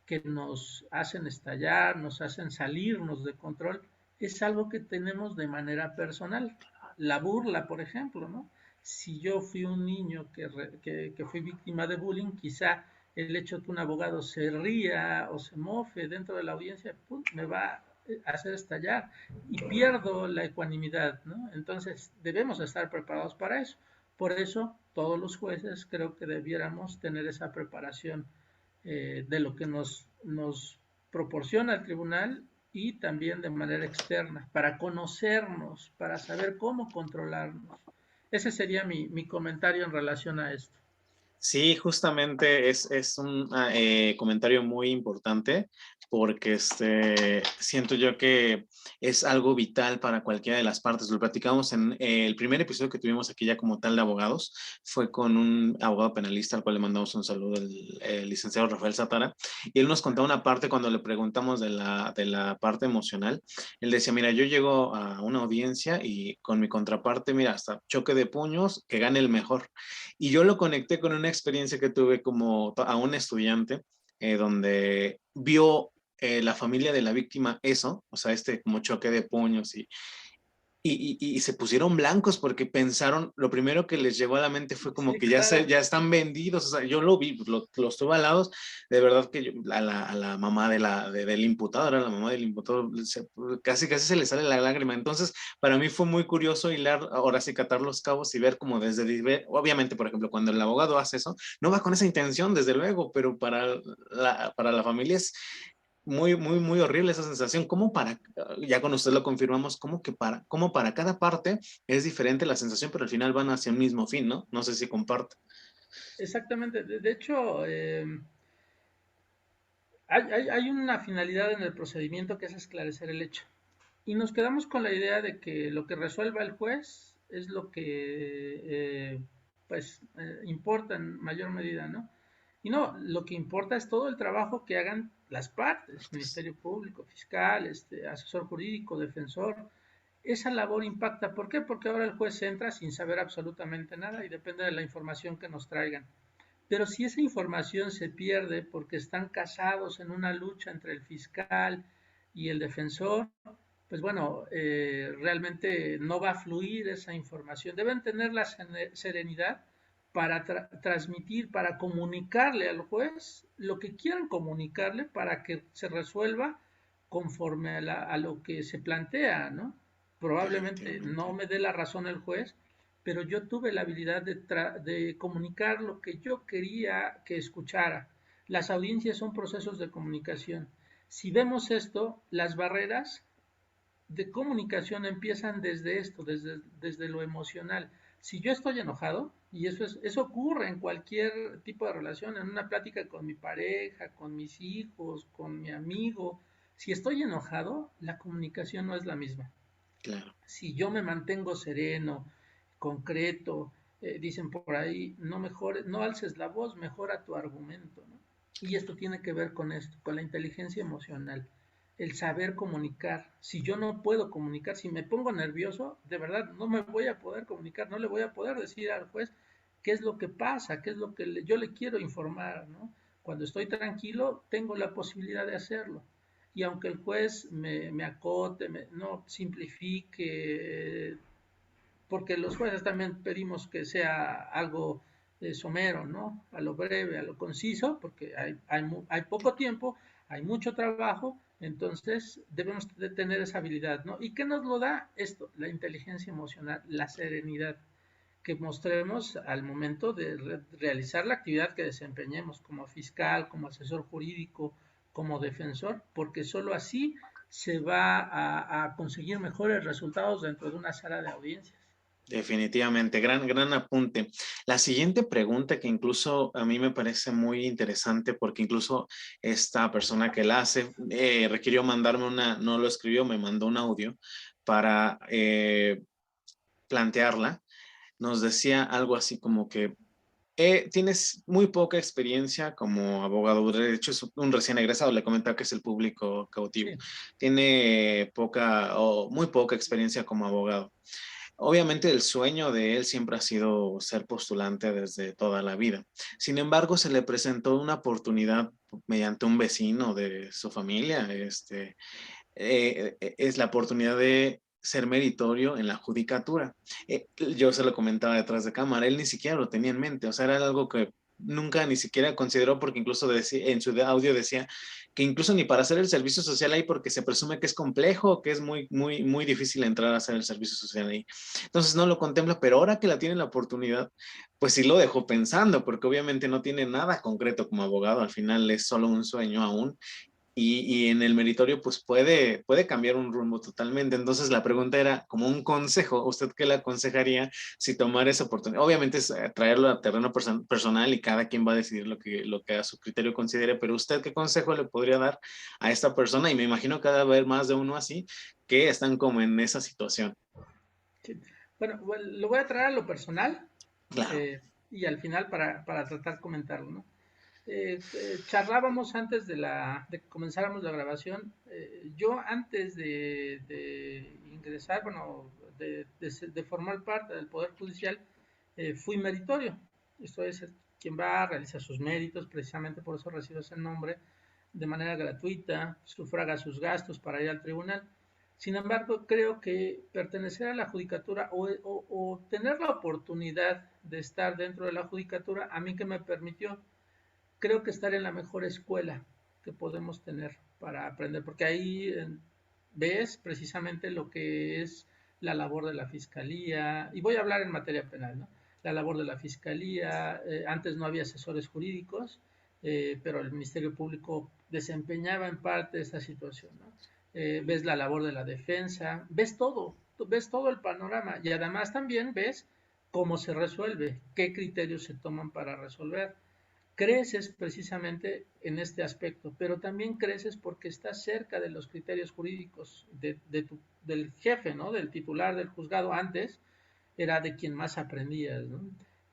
que nos hacen estallar, nos hacen salirnos de control, es algo que tenemos de manera personal. La burla, por ejemplo, ¿no? Si yo fui un niño que fui víctima de bullying, quizá el hecho de que un abogado se ría o se mofe dentro de la audiencia, ¡pum!, me va a hacer estallar y pierdo la ecuanimidad, ¿no? Entonces debemos estar preparados para eso. Por eso todos los jueces creo que debiéramos tener esa preparación de lo que nos proporciona el tribunal y también de manera externa, para conocernos, para saber cómo controlarnos. Ese sería mi comentario en relación a esto. Sí, justamente es un comentario muy importante porque siento yo que es algo vital para cualquiera de las partes. Lo platicamos en el primer episodio que tuvimos aquí ya como tal de abogados, fue con un abogado penalista al cual le mandamos un saludo, el licenciado Rafael Satara, y él nos contaba una parte cuando le preguntamos de la parte emocional. Él decía, mira, yo llego a una audiencia y con mi contraparte, mira, hasta choque de puños, que gane el mejor. Y yo lo conecté con una experiencia que tuve como a un estudiante donde vio la familia de la víctima eso, o sea, como choque de puños y se pusieron blancos porque pensaron, lo primero que les llegó a la mente fue como Sí, que claro. ya están vendidos, o sea, yo lo vi, los tuve al lado, de verdad que a la mamá del imputado, era la mamá del imputado, casi casi se le sale la lágrima, entonces para mí fue muy curioso hilar, ahora sí catar los cabos y ver como obviamente, por ejemplo, cuando el abogado hace eso, no va con esa intención, desde luego, pero para la familia es muy, muy, muy horrible esa sensación. Como para, ya con usted lo confirmamos, como para cada parte es diferente la sensación, pero al final van hacia un mismo fin, ¿no? No sé si comparte. Exactamente. De hecho, hay una finalidad en el procedimiento que es esclarecer el hecho. Y nos quedamos con la idea de que lo que resuelva el juez es lo que importa en mayor medida, ¿no? Y no, lo que importa es todo el trabajo que hagan las partes, Ministerio Público, fiscal, asesor jurídico, defensor. Esa labor impacta. ¿Por qué? Porque ahora el juez entra sin saber absolutamente nada y depende de la información que nos traigan. Pero si esa información se pierde porque están casados en una lucha entre el fiscal y el defensor, pues bueno, realmente no va a fluir esa información. Deben tener la serenidad para transmitir, para comunicarle al juez lo que quieran comunicarle para que se resuelva conforme a lo que se plantea, ¿no? Probablemente Definitivamente. no me dé la razón el juez, pero yo tuve la habilidad de comunicar lo que yo quería que escuchara. Las audiencias son procesos de comunicación. Si vemos esto, las barreras de comunicación empiezan desde esto, desde lo emocional. Si yo estoy enojado, y eso ocurre en cualquier tipo de relación, en una plática con mi pareja, con mis hijos, con mi amigo, si estoy enojado, la comunicación no es la misma. Claro. Si yo me mantengo sereno, concreto, dicen por ahí, no alces la voz, mejora tu argumento, ¿no? Y esto tiene que ver con esto, con la inteligencia emocional, el saber comunicar. Si yo no puedo comunicar, si me pongo nervioso, de verdad no me voy a poder comunicar, no le voy a poder decir al juez qué es lo que pasa, qué es lo que yo le quiero informar, ¿no? Cuando estoy tranquilo, tengo la posibilidad de hacerlo. Y aunque el juez me acote, no simplifique, porque los jueces también pedimos que sea algo somero, ¿no? A lo breve, a lo conciso, porque hay poco tiempo, hay mucho trabajo, entonces debemos de tener esa habilidad, ¿no? ¿Y qué nos lo da esto? La inteligencia emocional, la serenidad que mostremos al momento de realizar la actividad que desempeñemos como fiscal, como asesor jurídico, como defensor, porque solo así se va a conseguir mejores resultados dentro de una sala de audiencias. Definitivamente, gran apunte. La siguiente pregunta que incluso a mí me parece muy interesante porque incluso esta persona que la hace requirió mandarme no lo escribió, me mandó un audio para plantearla. Nos decía algo así como que tienes muy poca experiencia como abogado, de hecho es un recién egresado, le comentaba que es el público cautivo, Sí, tiene poca o muy poca experiencia como abogado. Obviamente el sueño de él siempre ha sido ser postulante desde toda la vida. Sin embargo, se le presentó una oportunidad mediante un vecino de su familia. Es la oportunidad de ser meritorio en la judicatura. Yo se lo comentaba detrás de cámara, él ni siquiera lo tenía en mente, o sea, era algo que nunca ni siquiera consideró porque incluso en su audio decía que incluso ni para hacer el servicio social ahí porque se presume que es complejo, que es muy difícil entrar a hacer el servicio social ahí. Entonces no lo contempla, pero ahora que la tiene la oportunidad, pues sí lo dejó pensando porque obviamente no tiene nada concreto como abogado, al final es solo un sueño aún y en el meritorio pues puede cambiar un rumbo totalmente. Entonces la pregunta era como un consejo, ¿usted qué le aconsejaría si tomar esa oportunidad? Obviamente es traerlo a terreno personal y cada quien va a decidir lo que a su criterio considere, pero usted qué consejo le podría dar a esta persona y me imagino que debe haber más de uno así que están como en esa situación. sí. Bueno, lo voy a traer a lo personal Claro, y al final para tratar de comentarlo, ¿no? Charlábamos antes de que comenzáramos la grabación. Yo antes de ingresar, bueno, de formar parte del Poder Judicial, fui meritorio. Esto es, quien va a realizar sus méritos, precisamente por eso recibe ese nombre, de manera gratuita, sufraga sus gastos para ir al tribunal. Sin embargo, creo que pertenecer a la judicatura o tener la oportunidad de estar dentro de la judicatura, a mí que me permitió, creo que estar en la mejor escuela que podemos tener para aprender, porque ahí ves precisamente lo que es la labor de la fiscalía, y voy a hablar en materia penal, ¿no? La labor de la fiscalía, antes no había asesores jurídicos, pero el Ministerio Público desempeñaba en parte esta situación, ¿no? Ves la labor de la defensa, ves todo el panorama y además también ves cómo se resuelve, qué criterios se toman para resolver. Creces precisamente en este aspecto, pero también creces porque estás cerca de los criterios jurídicos del jefe, ¿no? Del titular del juzgado. Antes era de quien más aprendías, ¿no?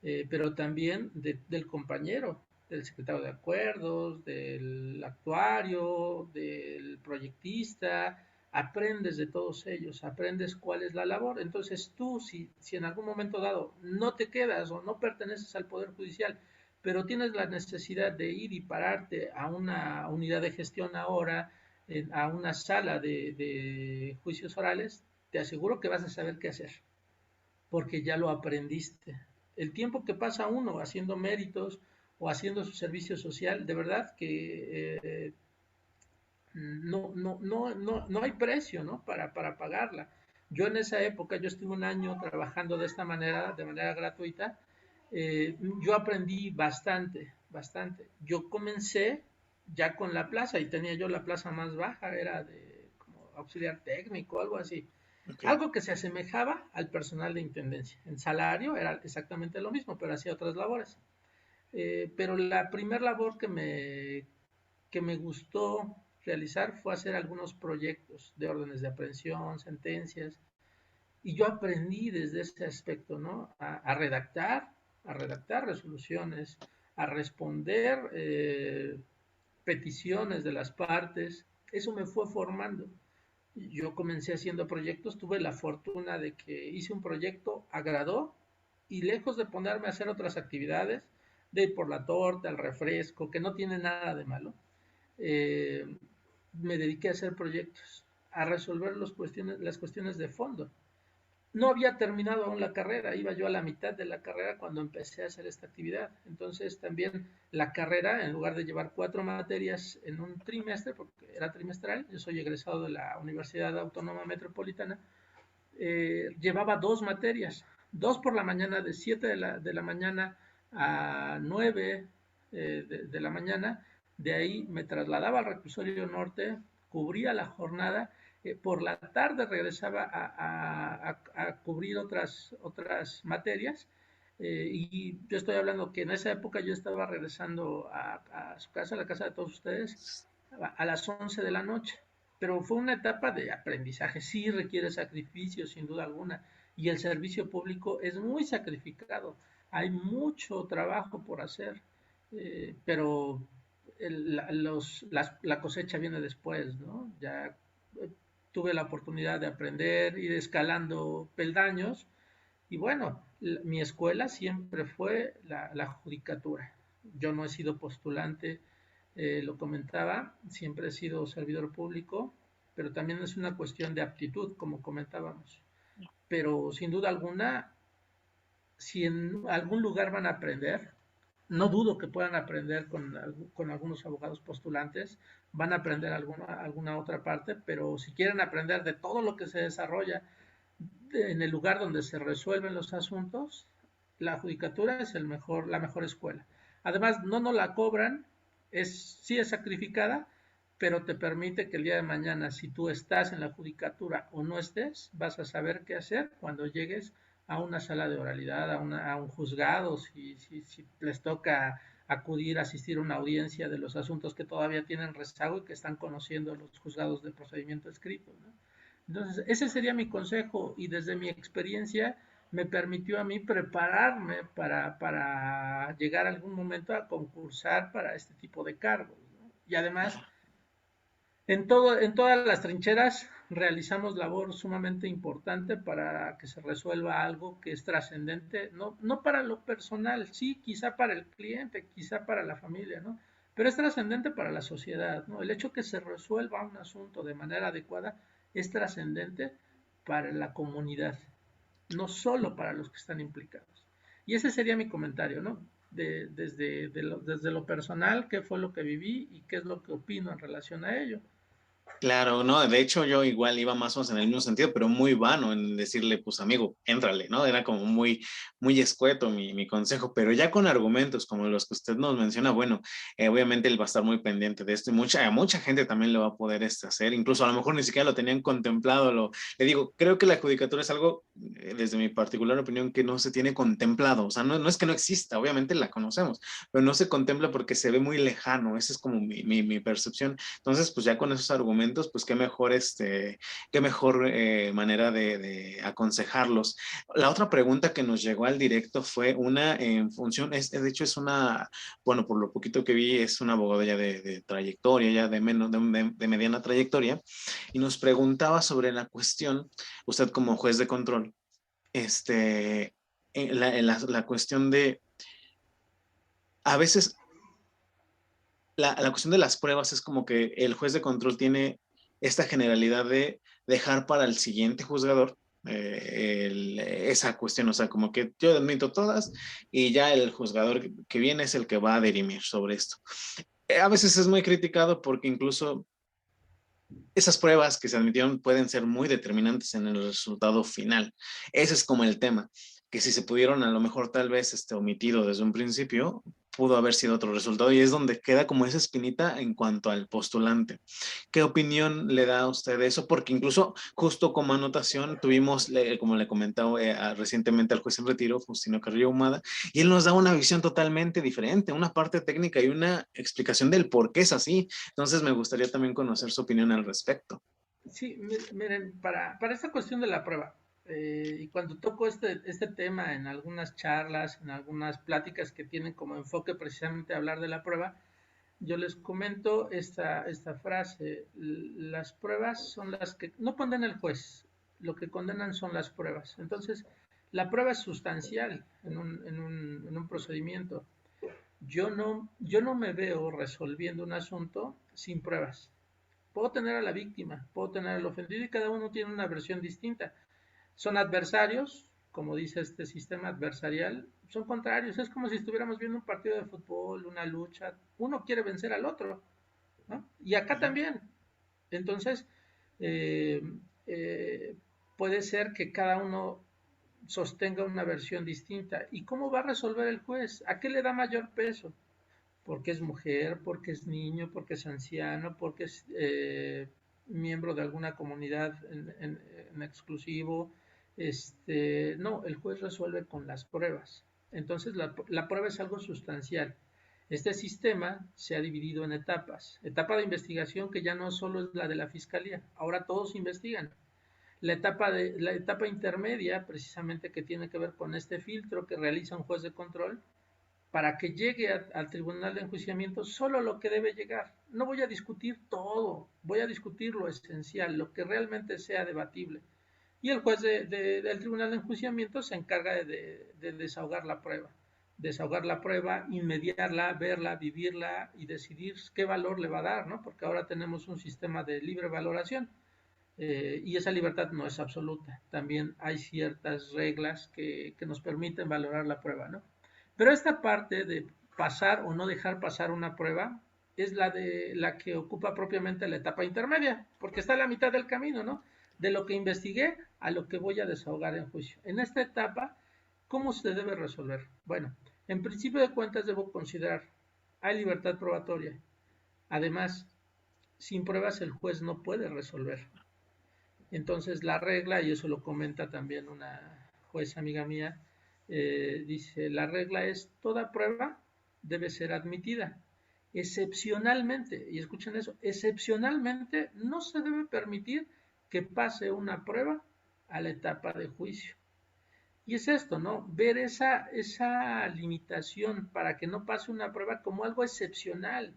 Pero también del compañero, del secretario de acuerdos, del actuario, del proyectista, aprendes de todos ellos, aprendes cuál es la labor. Entonces tú, si en algún momento dado no te quedas o no perteneces al Poder Judicial, pero tienes la necesidad de ir y pararte a una unidad de gestión ahora, a una sala de juicios orales, te aseguro que vas a saber qué hacer, porque ya lo aprendiste. El tiempo que pasa uno haciendo méritos o haciendo su servicio social, de verdad que no hay precio, ¿no? Para pagarla. Yo en esa época, yo estuve un año trabajando de manera gratuita. Yo aprendí bastante, bastante. Yo comencé ya con la plaza y tenía yo la plaza más baja, era de como auxiliar técnico, algo así. Ok. Algo que se asemejaba al personal de intendencia. En salario era exactamente lo mismo, pero hacía otras labores. Pero la primera labor que me gustó realizar fue hacer algunos proyectos de órdenes de aprehensión, sentencias, y yo aprendí desde ese aspecto, ¿no? A redactar resoluciones, a responder peticiones de las partes. Eso me fue formando. Yo comencé haciendo proyectos, tuve la fortuna de que hice un proyecto, agradó, y lejos de ponerme a hacer otras actividades, de ir por la torta, el refresco, que no tiene nada de malo, eh, me dediqué a hacer proyectos, a resolver las cuestiones de fondo. No había terminado aún la carrera, iba yo a la mitad de la carrera cuando empecé a hacer esta actividad. Entonces también la carrera, en lugar de llevar 4 materias en un trimestre, porque era trimestral, yo soy egresado de la Universidad Autónoma Metropolitana, llevaba 2 materias, 2 por la mañana, de 7 de la mañana a 9 de la mañana. De ahí me trasladaba al reclusorio norte, cubría la jornada, por la tarde regresaba a cubrir otras materias. Y yo estoy hablando que en esa época yo estaba regresando a su casa, a la casa de todos ustedes, a las 11 de la noche. Pero fue una etapa de aprendizaje, sí requiere sacrificio, sin duda alguna, y el servicio público es muy sacrificado, hay mucho trabajo por hacer, pero la cosecha viene después, ¿no? Ya tuve la oportunidad de aprender, ir escalando peldaños, y bueno, mi escuela siempre fue la judicatura. Yo no he sido postulante, lo comentaba, siempre he sido servidor público, pero también es una cuestión de aptitud, como comentábamos. Pero sin duda alguna, si en algún lugar van a aprender, no dudo que puedan aprender con algunos abogados postulantes, van a aprender alguna otra parte, pero si quieren aprender de todo lo que se desarrolla en el lugar donde se resuelven los asuntos, la judicatura es la mejor escuela. Además, no nos la cobran, sí es sacrificada, pero te permite que el día de mañana, si tú estás en la judicatura o no estés, vas a saber qué hacer cuando llegues a una sala de oralidad, a un juzgado, si les toca acudir a asistir a una audiencia de los asuntos que todavía tienen rezago y que están conociendo los juzgados de procedimiento escrito, ¿no? Entonces, ese sería mi consejo, y desde mi experiencia me permitió a mí prepararme para llegar algún momento a concursar para este tipo de cargos, ¿no? Y además, en todas las trincheras realizamos labor sumamente importante para que se resuelva algo que es trascendente, no para lo personal, sí, quizá para el cliente, quizá para la familia, ¿no? Pero es trascendente para la sociedad, ¿no? El hecho que se resuelva un asunto de manera adecuada es trascendente para la comunidad, no solo para los que están implicados. Y ese sería mi comentario, ¿no? Desde lo personal, qué fue lo que viví y qué es lo que opino en relación a ello. Claro, no, de hecho yo igual iba más o menos en el mismo sentido, pero muy vano en decirle, pues amigo, éntrale, ¿no? Era como muy escueto mi consejo, pero ya con argumentos como los que usted nos menciona, bueno, obviamente él va a estar muy pendiente de esto y mucha gente también lo va a poder hacer, incluso a lo mejor ni siquiera lo tenían contemplado, le digo, creo que la judicatura es algo, desde mi particular opinión, que no se tiene contemplado, o sea, no es que no exista, obviamente la conocemos, pero no se contempla porque se ve muy lejano, esa es como mi percepción. Entonces, pues ya con esos argumentos, pues qué mejor manera de aconsejarlos. La otra pregunta que nos llegó al directo fue una en función, de hecho es una, bueno, por lo poquito que vi, es una abogada ya de trayectoria, ya de mediana trayectoria, y nos preguntaba sobre la cuestión, usted como juez de control, la cuestión de, a veces la cuestión de las pruebas es como que el juez de control tiene esta generalidad de dejar para el siguiente juzgador esa cuestión, o sea, como que yo admito todas y ya el juzgador que viene es el que va a dirimir sobre esto. A veces es muy criticado porque incluso esas pruebas que se admitieron pueden ser muy determinantes en el resultado final. Ese es como el tema, que si se pudieron a lo mejor tal vez omitido desde un principio, pudo haber sido otro resultado y es donde queda como esa espinita en cuanto al postulante. ¿Qué opinión le da a usted de eso? Porque incluso justo como anotación tuvimos, como le comentaba recientemente al juez en retiro, Faustino Carrillo Humada, y él nos da una visión totalmente diferente, una parte técnica y una explicación del por qué es así. Entonces me gustaría también conocer su opinión al respecto. Sí, miren, para esta cuestión de la prueba, y cuando toco este tema en algunas charlas, en algunas pláticas que tienen como enfoque precisamente hablar de la prueba, yo les comento esta frase: las pruebas son las que no condena el juez, lo que condenan son las pruebas. Entonces, la prueba es sustancial en un procedimiento. Yo no me veo resolviendo un asunto sin pruebas. Puedo tener a la víctima, puedo tener al ofendido y cada uno tiene una versión distinta. Son adversarios, como dice este sistema adversarial, son contrarios. Es como si estuviéramos viendo un partido de fútbol, una lucha. Uno quiere vencer al otro, ¿no? Y acá también. Entonces, eh, eh, puede ser que cada uno sostenga una versión distinta. ¿Y cómo va a resolver el juez? ¿A qué le da mayor peso? Porque es mujer, porque es niño, porque es anciano, porque es miembro de alguna comunidad en exclusivo. No, el juez resuelve con las pruebas. Entonces la prueba es algo sustancial. Este sistema se ha dividido en etapas. Etapa de investigación que ya no solo es la de la fiscalía, ahora todos investigan. La etapa intermedia, precisamente que tiene que ver con este filtro que realiza un juez de control, para que llegue al tribunal de enjuiciamiento solo lo que debe llegar. No voy a discutir todo, voy a discutir lo esencial, lo que realmente sea debatible. Y el juez del tribunal de enjuiciamiento se encarga de desahogar la prueba, inmediarla, verla, vivirla y decidir qué valor le va a dar, ¿no? Porque ahora tenemos un sistema de libre valoración, y esa libertad no es absoluta. También hay ciertas reglas que nos permiten valorar la prueba, ¿no? Pero esta parte de pasar o no dejar pasar una prueba es la que ocupa propiamente la etapa intermedia, porque está a la mitad del camino, ¿no? De lo que investigué a lo que voy a desahogar en juicio. En esta etapa, ¿cómo se debe resolver? Bueno, en principio de cuentas debo considerar, hay libertad probatoria. Además, sin pruebas el juez no puede resolver. Entonces la regla, y eso lo comenta también una jueza amiga mía, dice, la regla es toda prueba debe ser admitida. Excepcionalmente, y escuchen eso, excepcionalmente no se debe permitir que pase una prueba a la etapa de juicio. Y es esto, ¿no? Ver esa limitación para que no pase una prueba como algo excepcional.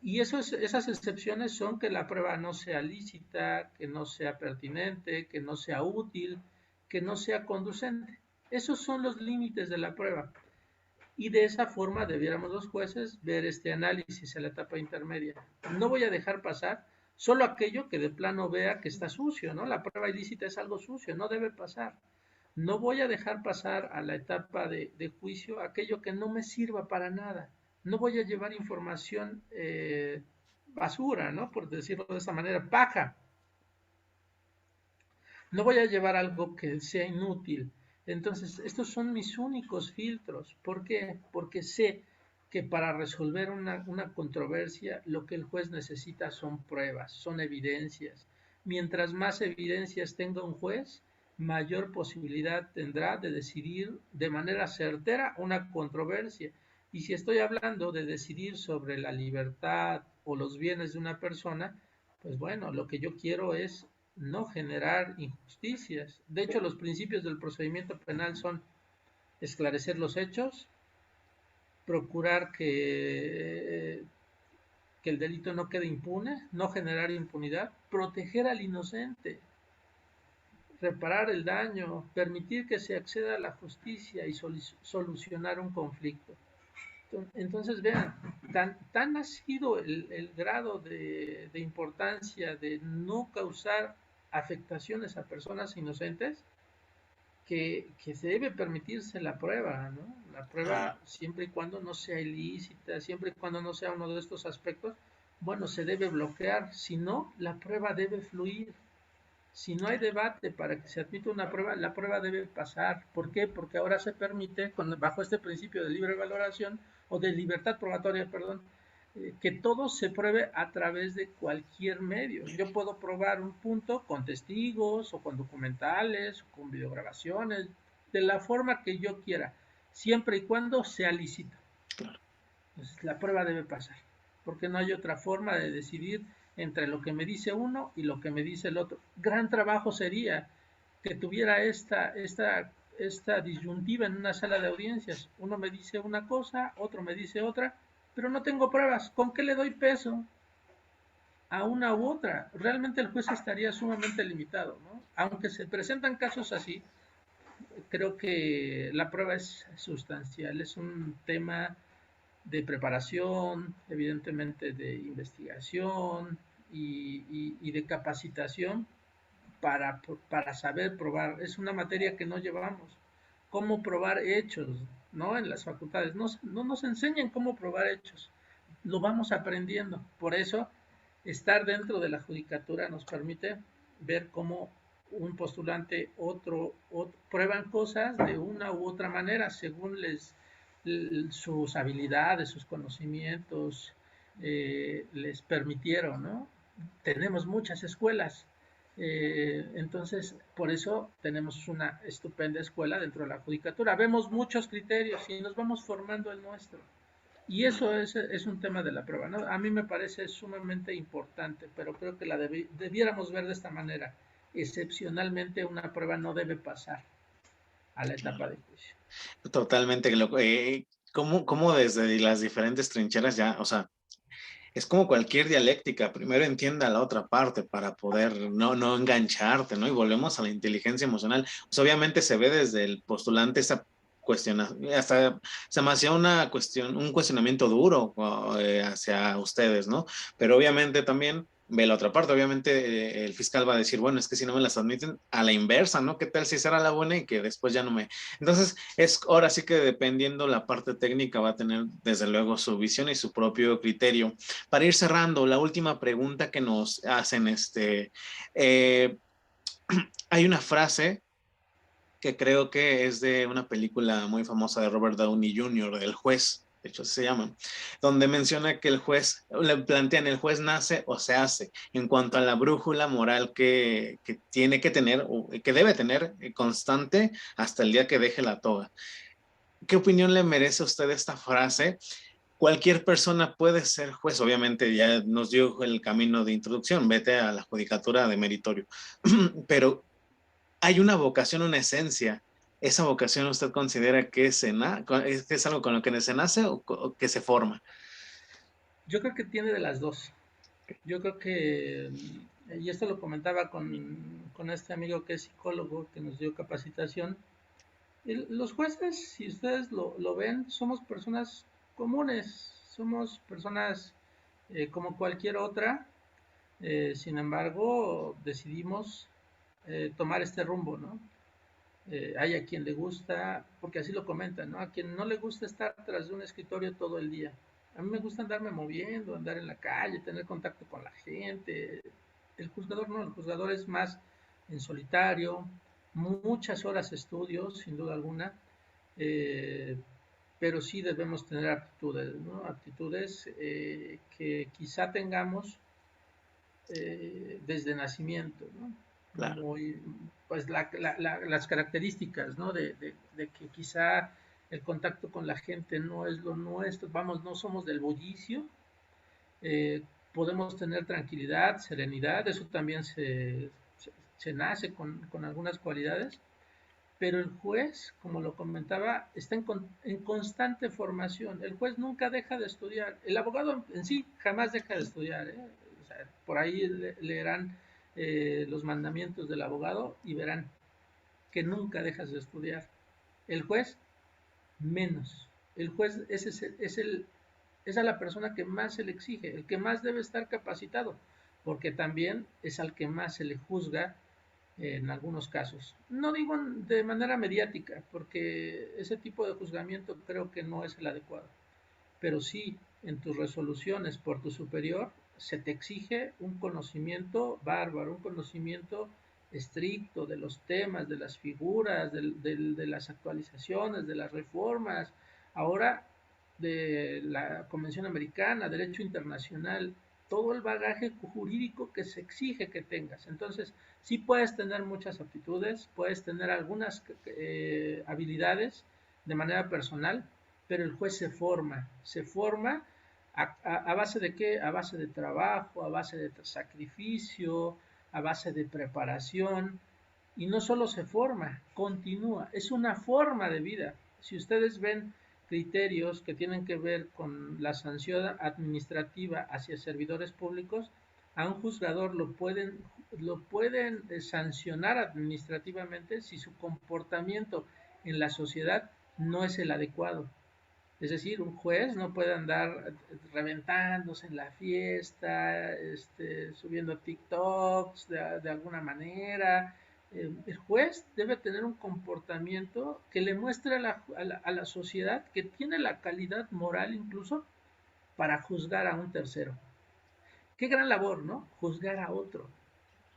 Y esas excepciones son que la prueba no sea lícita, que no sea pertinente, que no sea útil, que no sea conducente. Esos son los límites de la prueba. Y de esa forma debiéramos los jueces ver este análisis en la etapa intermedia. No voy a dejar pasar solo aquello que de plano vea que está sucio, ¿no? La prueba ilícita es algo sucio, no debe pasar. No voy a dejar pasar a la etapa de juicio aquello que no me sirva para nada. No voy a llevar información basura, ¿no? Por decirlo de esta manera, paja. No voy a llevar algo que sea inútil. Entonces, estos son mis únicos filtros. ¿Por qué? Porque sé que para resolver una controversia lo que el juez necesita son pruebas, son evidencias. Mientras más evidencias tenga un juez, mayor posibilidad tendrá de decidir de manera certera una controversia. Y si estoy hablando de decidir sobre la libertad o los bienes de una persona, pues bueno, lo que yo quiero es no generar injusticias. De hecho, los principios del procedimiento penal son esclarecer los hechos, procurar que el delito no quede impune, no generar impunidad, proteger al inocente, reparar el daño, permitir que se acceda a la justicia y solucionar un conflicto. Entonces, vean, tan ha sido el grado de importancia de no causar afectaciones a personas inocentes que se debe permitirse la prueba, ¿no? La Ah, prueba siempre y cuando no sea ilícita, siempre y cuando no sea uno de estos aspectos, bueno, se debe bloquear, si no, la prueba debe fluir. Si no hay debate para que se admita una prueba, la prueba debe pasar. ¿Por qué? Porque ahora se permite, bajo este principio de libre valoración o de libertad probatoria, perdón, que todo se pruebe a través de cualquier medio. Yo puedo probar un punto con testigos o con documentales o con videograbaciones, de la forma que yo quiera, siempre y cuando sea lícito. Entonces, la prueba debe pasar, porque no hay otra forma de decidir entre lo que me dice uno y lo que me dice el otro. Gran trabajo sería que tuviera esta disyuntiva en una sala de audiencias. Uno me dice una cosa, otro me dice otra, pero no tengo pruebas. ¿Con qué le doy peso a una u otra? Realmente el juez estaría sumamente limitado, ¿no? Aunque se presentan casos así, creo que la prueba es sustancial, es un tema de preparación, evidentemente de investigación y de capacitación para saber probar. Es una materia que no llevamos. Cómo probar hechos, ¿no? En las facultades. No nos enseñan cómo probar hechos. Lo vamos aprendiendo. Por eso, estar dentro de la judicatura nos permite ver cómo un postulante, otro prueban cosas de una u otra manera, según sus habilidades, sus conocimientos les permitieron, ¿no? Tenemos muchas escuelas, entonces, por eso tenemos una estupenda escuela dentro de la judicatura. Vemos muchos criterios y nos vamos formando el nuestro. Y eso es un tema de la prueba, ¿no? A mí me parece sumamente importante, pero creo que debiéramos ver de esta manera. Excepcionalmente, una prueba no debe pasar a la etapa de juicio. Totalmente. ¿Cómo desde las diferentes trincheras ya, o sea, es como cualquier dialéctica, primero entienda la otra parte para poder no engancharte, ¿no? Y volvemos a la inteligencia emocional. Pues obviamente se ve desde el postulante esa cuestión, hasta se me hacía una cuestión, un cuestionamiento duro hacia ustedes, ¿no? Pero obviamente también ve la otra parte, obviamente el fiscal va a decir, bueno, es que si no me las admiten, a la inversa, ¿no? ¿Qué tal si será la buena y que después ya no me... Entonces, es ahora sí que dependiendo la parte técnica va a tener desde luego su visión y su propio criterio. Para ir cerrando, la última pregunta que nos hacen, eh, hay una frase que creo que es de una película muy famosa de Robert Downey Jr., El juez, de hecho se llama, donde menciona que el juez, le plantean, el juez nace o se hace, en cuanto a la brújula moral que tiene que tener, o que debe tener constante hasta el día que deje la toga. ¿Qué opinión le merece a usted esta frase? Cualquier persona puede ser juez, obviamente ya nos dio el camino de introducción, vete a la judicatura de meritorio, pero hay una vocación, una esencia. ¿Esa vocación usted considera que es algo con lo que se nace o que se forma? Yo creo que tiene de las dos. Yo creo que, y esto lo comentaba con este amigo que es psicólogo, que nos dio capacitación, los jueces, si ustedes lo ven, somos personas comunes, somos personas como cualquier otra, sin embargo, decidimos tomar este rumbo, ¿no? Hay a quien le gusta, porque así lo comentan, ¿no? A quien no le gusta estar tras de un escritorio todo el día. A mí me gusta andarme moviendo, andar en la calle, tener contacto con la gente. El juzgador no, el juzgador es más en solitario, muchas horas de estudio, sin duda alguna, eh, pero sí debemos tener aptitudes, ¿no? Aptitudes que quizá tengamos desde nacimiento, ¿no? Claro, Muy, pues las características, ¿no? De que quizá el contacto con la gente no es lo nuestro, vamos, no somos del bullicio, eh, podemos tener tranquilidad, serenidad, eso también se nace con algunas cualidades, pero el juez, como lo comentaba, está en constante formación. El juez nunca deja de estudiar. El abogado en sí jamás deja de estudiar. ¿Eh? O sea, por ahí leerán los mandamientos del abogado y verán que nunca dejas de estudiar. El juez, menos. El juez es a la persona que más se le exige, el que más debe estar capacitado, porque también es al que más se le juzga en algunos casos. No digo de manera mediática, porque ese tipo de juzgamiento creo que no es el adecuado, pero sí en tus resoluciones por tu superior se te exige un conocimiento bárbaro, un conocimiento estricto de los temas, de las figuras, de las actualizaciones, de las reformas, ahora de la Convención Americana, derecho internacional, todo el bagaje jurídico que se exige que tengas. Entonces, sí puedes tener muchas aptitudes, puedes tener algunas habilidades de manera personal, pero el juez se forma a base de qué? A base de trabajo, a base de sacrificio, a base de preparación, y no solo se forma, continúa, es una forma de vida. Si ustedes ven criterios que tienen que ver con la sanción administrativa hacia servidores públicos, a un juzgador lo pueden sancionar administrativamente si su comportamiento en la sociedad no es el adecuado. Es decir, un juez no puede andar reventándose en la fiesta, subiendo TikToks de alguna manera. El juez debe tener un comportamiento que le muestre a la sociedad que tiene la calidad moral incluso para juzgar a un tercero. Qué gran labor, ¿no? Juzgar a otro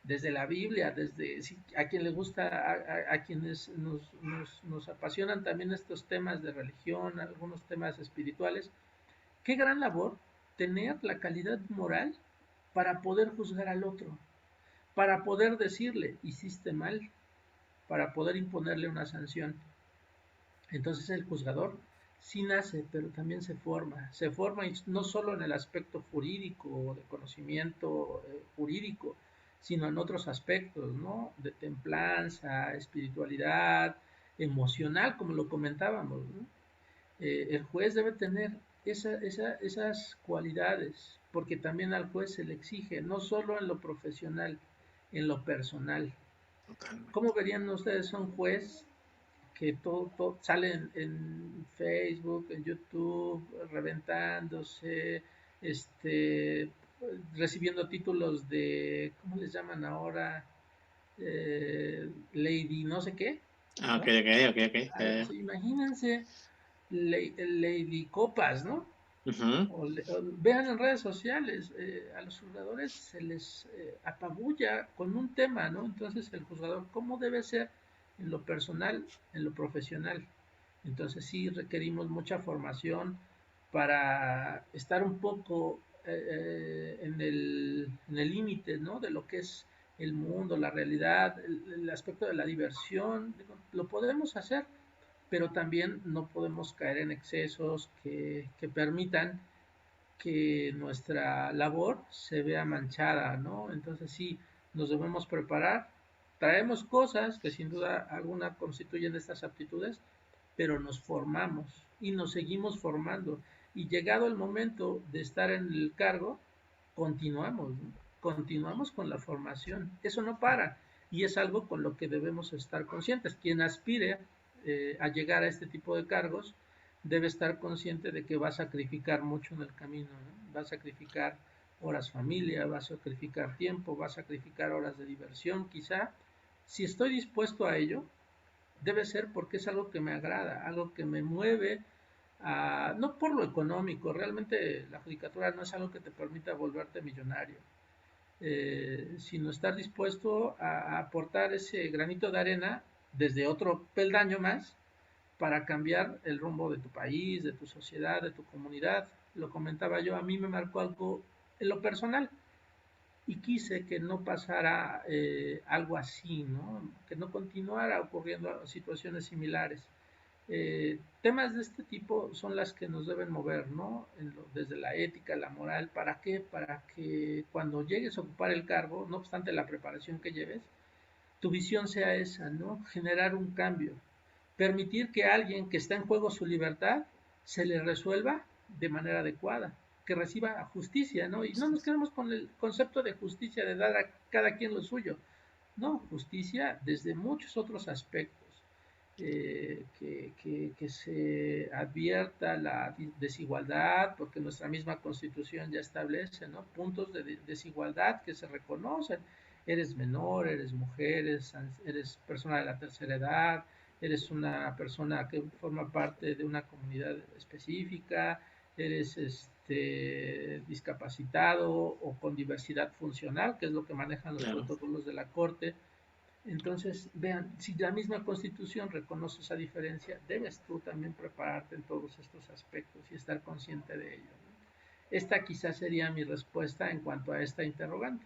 desde la Biblia, desde a quien le gusta, a quienes nos apasionan también estos temas de religión, algunos temas espirituales. Qué gran labor tener la calidad moral para poder juzgar al otro, para poder decirle, hiciste mal, para poder imponerle una sanción. Entonces el juzgador sí nace, pero también se forma y no solo en el aspecto jurídico, de conocimiento jurídico, sino en otros aspectos, ¿no? De templanza, espiritualidad, emocional, como lo comentábamos, ¿no? El juez debe tener esas cualidades, porque también al juez se le exige, no solo en lo profesional, en lo personal. ¿Cómo Totalmente. verían ustedes a un juez que todo sale en Facebook, en YouTube, reventándose, este, recibiendo títulos de, ¿cómo les llaman ahora? Lady no sé qué, Ah, ok, ¿no? ok, ok, ok. Ya, ya. Imagínense Lady Copas, ¿no? Ujú. O vean en redes sociales, a los jugadores se les apabulla con un tema, ¿no? Entonces el juzgador, ¿cómo debe ser en lo personal, en lo profesional? Entonces sí requerimos mucha formación para estar un poco en el límite, ¿no? De lo que es el mundo, la realidad, el aspecto de la diversión. Lo podemos hacer, pero también no podemos caer en excesos que permitan que nuestra labor se vea manchada, ¿no? Entonces sí, nos debemos preparar, traemos cosas que sin duda alguna constituyen estas aptitudes, pero nos formamos y nos seguimos formando. Y llegado el momento de estar en el cargo, continuamos, ¿no? Continuamos con la formación. Eso no para y es algo con lo que debemos estar conscientes. Quien aspire a llegar a este tipo de cargos debe estar consciente de que va a sacrificar mucho en el camino, ¿no? Va a sacrificar horas familia, va a sacrificar tiempo, va a sacrificar horas de diversión, quizá. Si estoy dispuesto a ello, debe ser porque es algo que me agrada, algo que me mueve, no por lo económico, realmente la judicatura no es algo que te permita volverte millonario, sino estar dispuesto a aportar ese granito de arena desde otro peldaño más para cambiar el rumbo de tu país, de tu sociedad, de tu comunidad. Lo comentaba yo, a mí me marcó algo en lo personal y quise que no pasara algo así, ¿no? Que no continuara ocurriendo situaciones similares. Temas de este tipo son las que nos deben mover, ¿no? Desde la ética, la moral, ¿para qué? Para que cuando llegues a ocupar el cargo, no obstante la preparación que lleves, tu visión sea esa, ¿no? Generar un cambio, permitir que a alguien que está en juego su libertad se le resuelva de manera adecuada, que reciba justicia, ¿no? Y no nos quedemos con el concepto de justicia de dar a cada quien lo suyo, no, justicia desde muchos otros aspectos. Que se advierta la desigualdad, porque nuestra misma constitución ya establece, ¿no? Puntos de desigualdad que se reconocen. Eres menor, eres mujer, eres persona de la tercera edad, eres una persona que forma parte de una comunidad específica, eres discapacitado o con diversidad funcional, que es lo que manejan los claro. protocolos de la Corte. Entonces, vean, si la misma Constitución reconoce esa diferencia, debes tú también prepararte en todos estos aspectos y estar consciente de ello, ¿no? Esta quizás sería mi respuesta en cuanto a esta interrogante.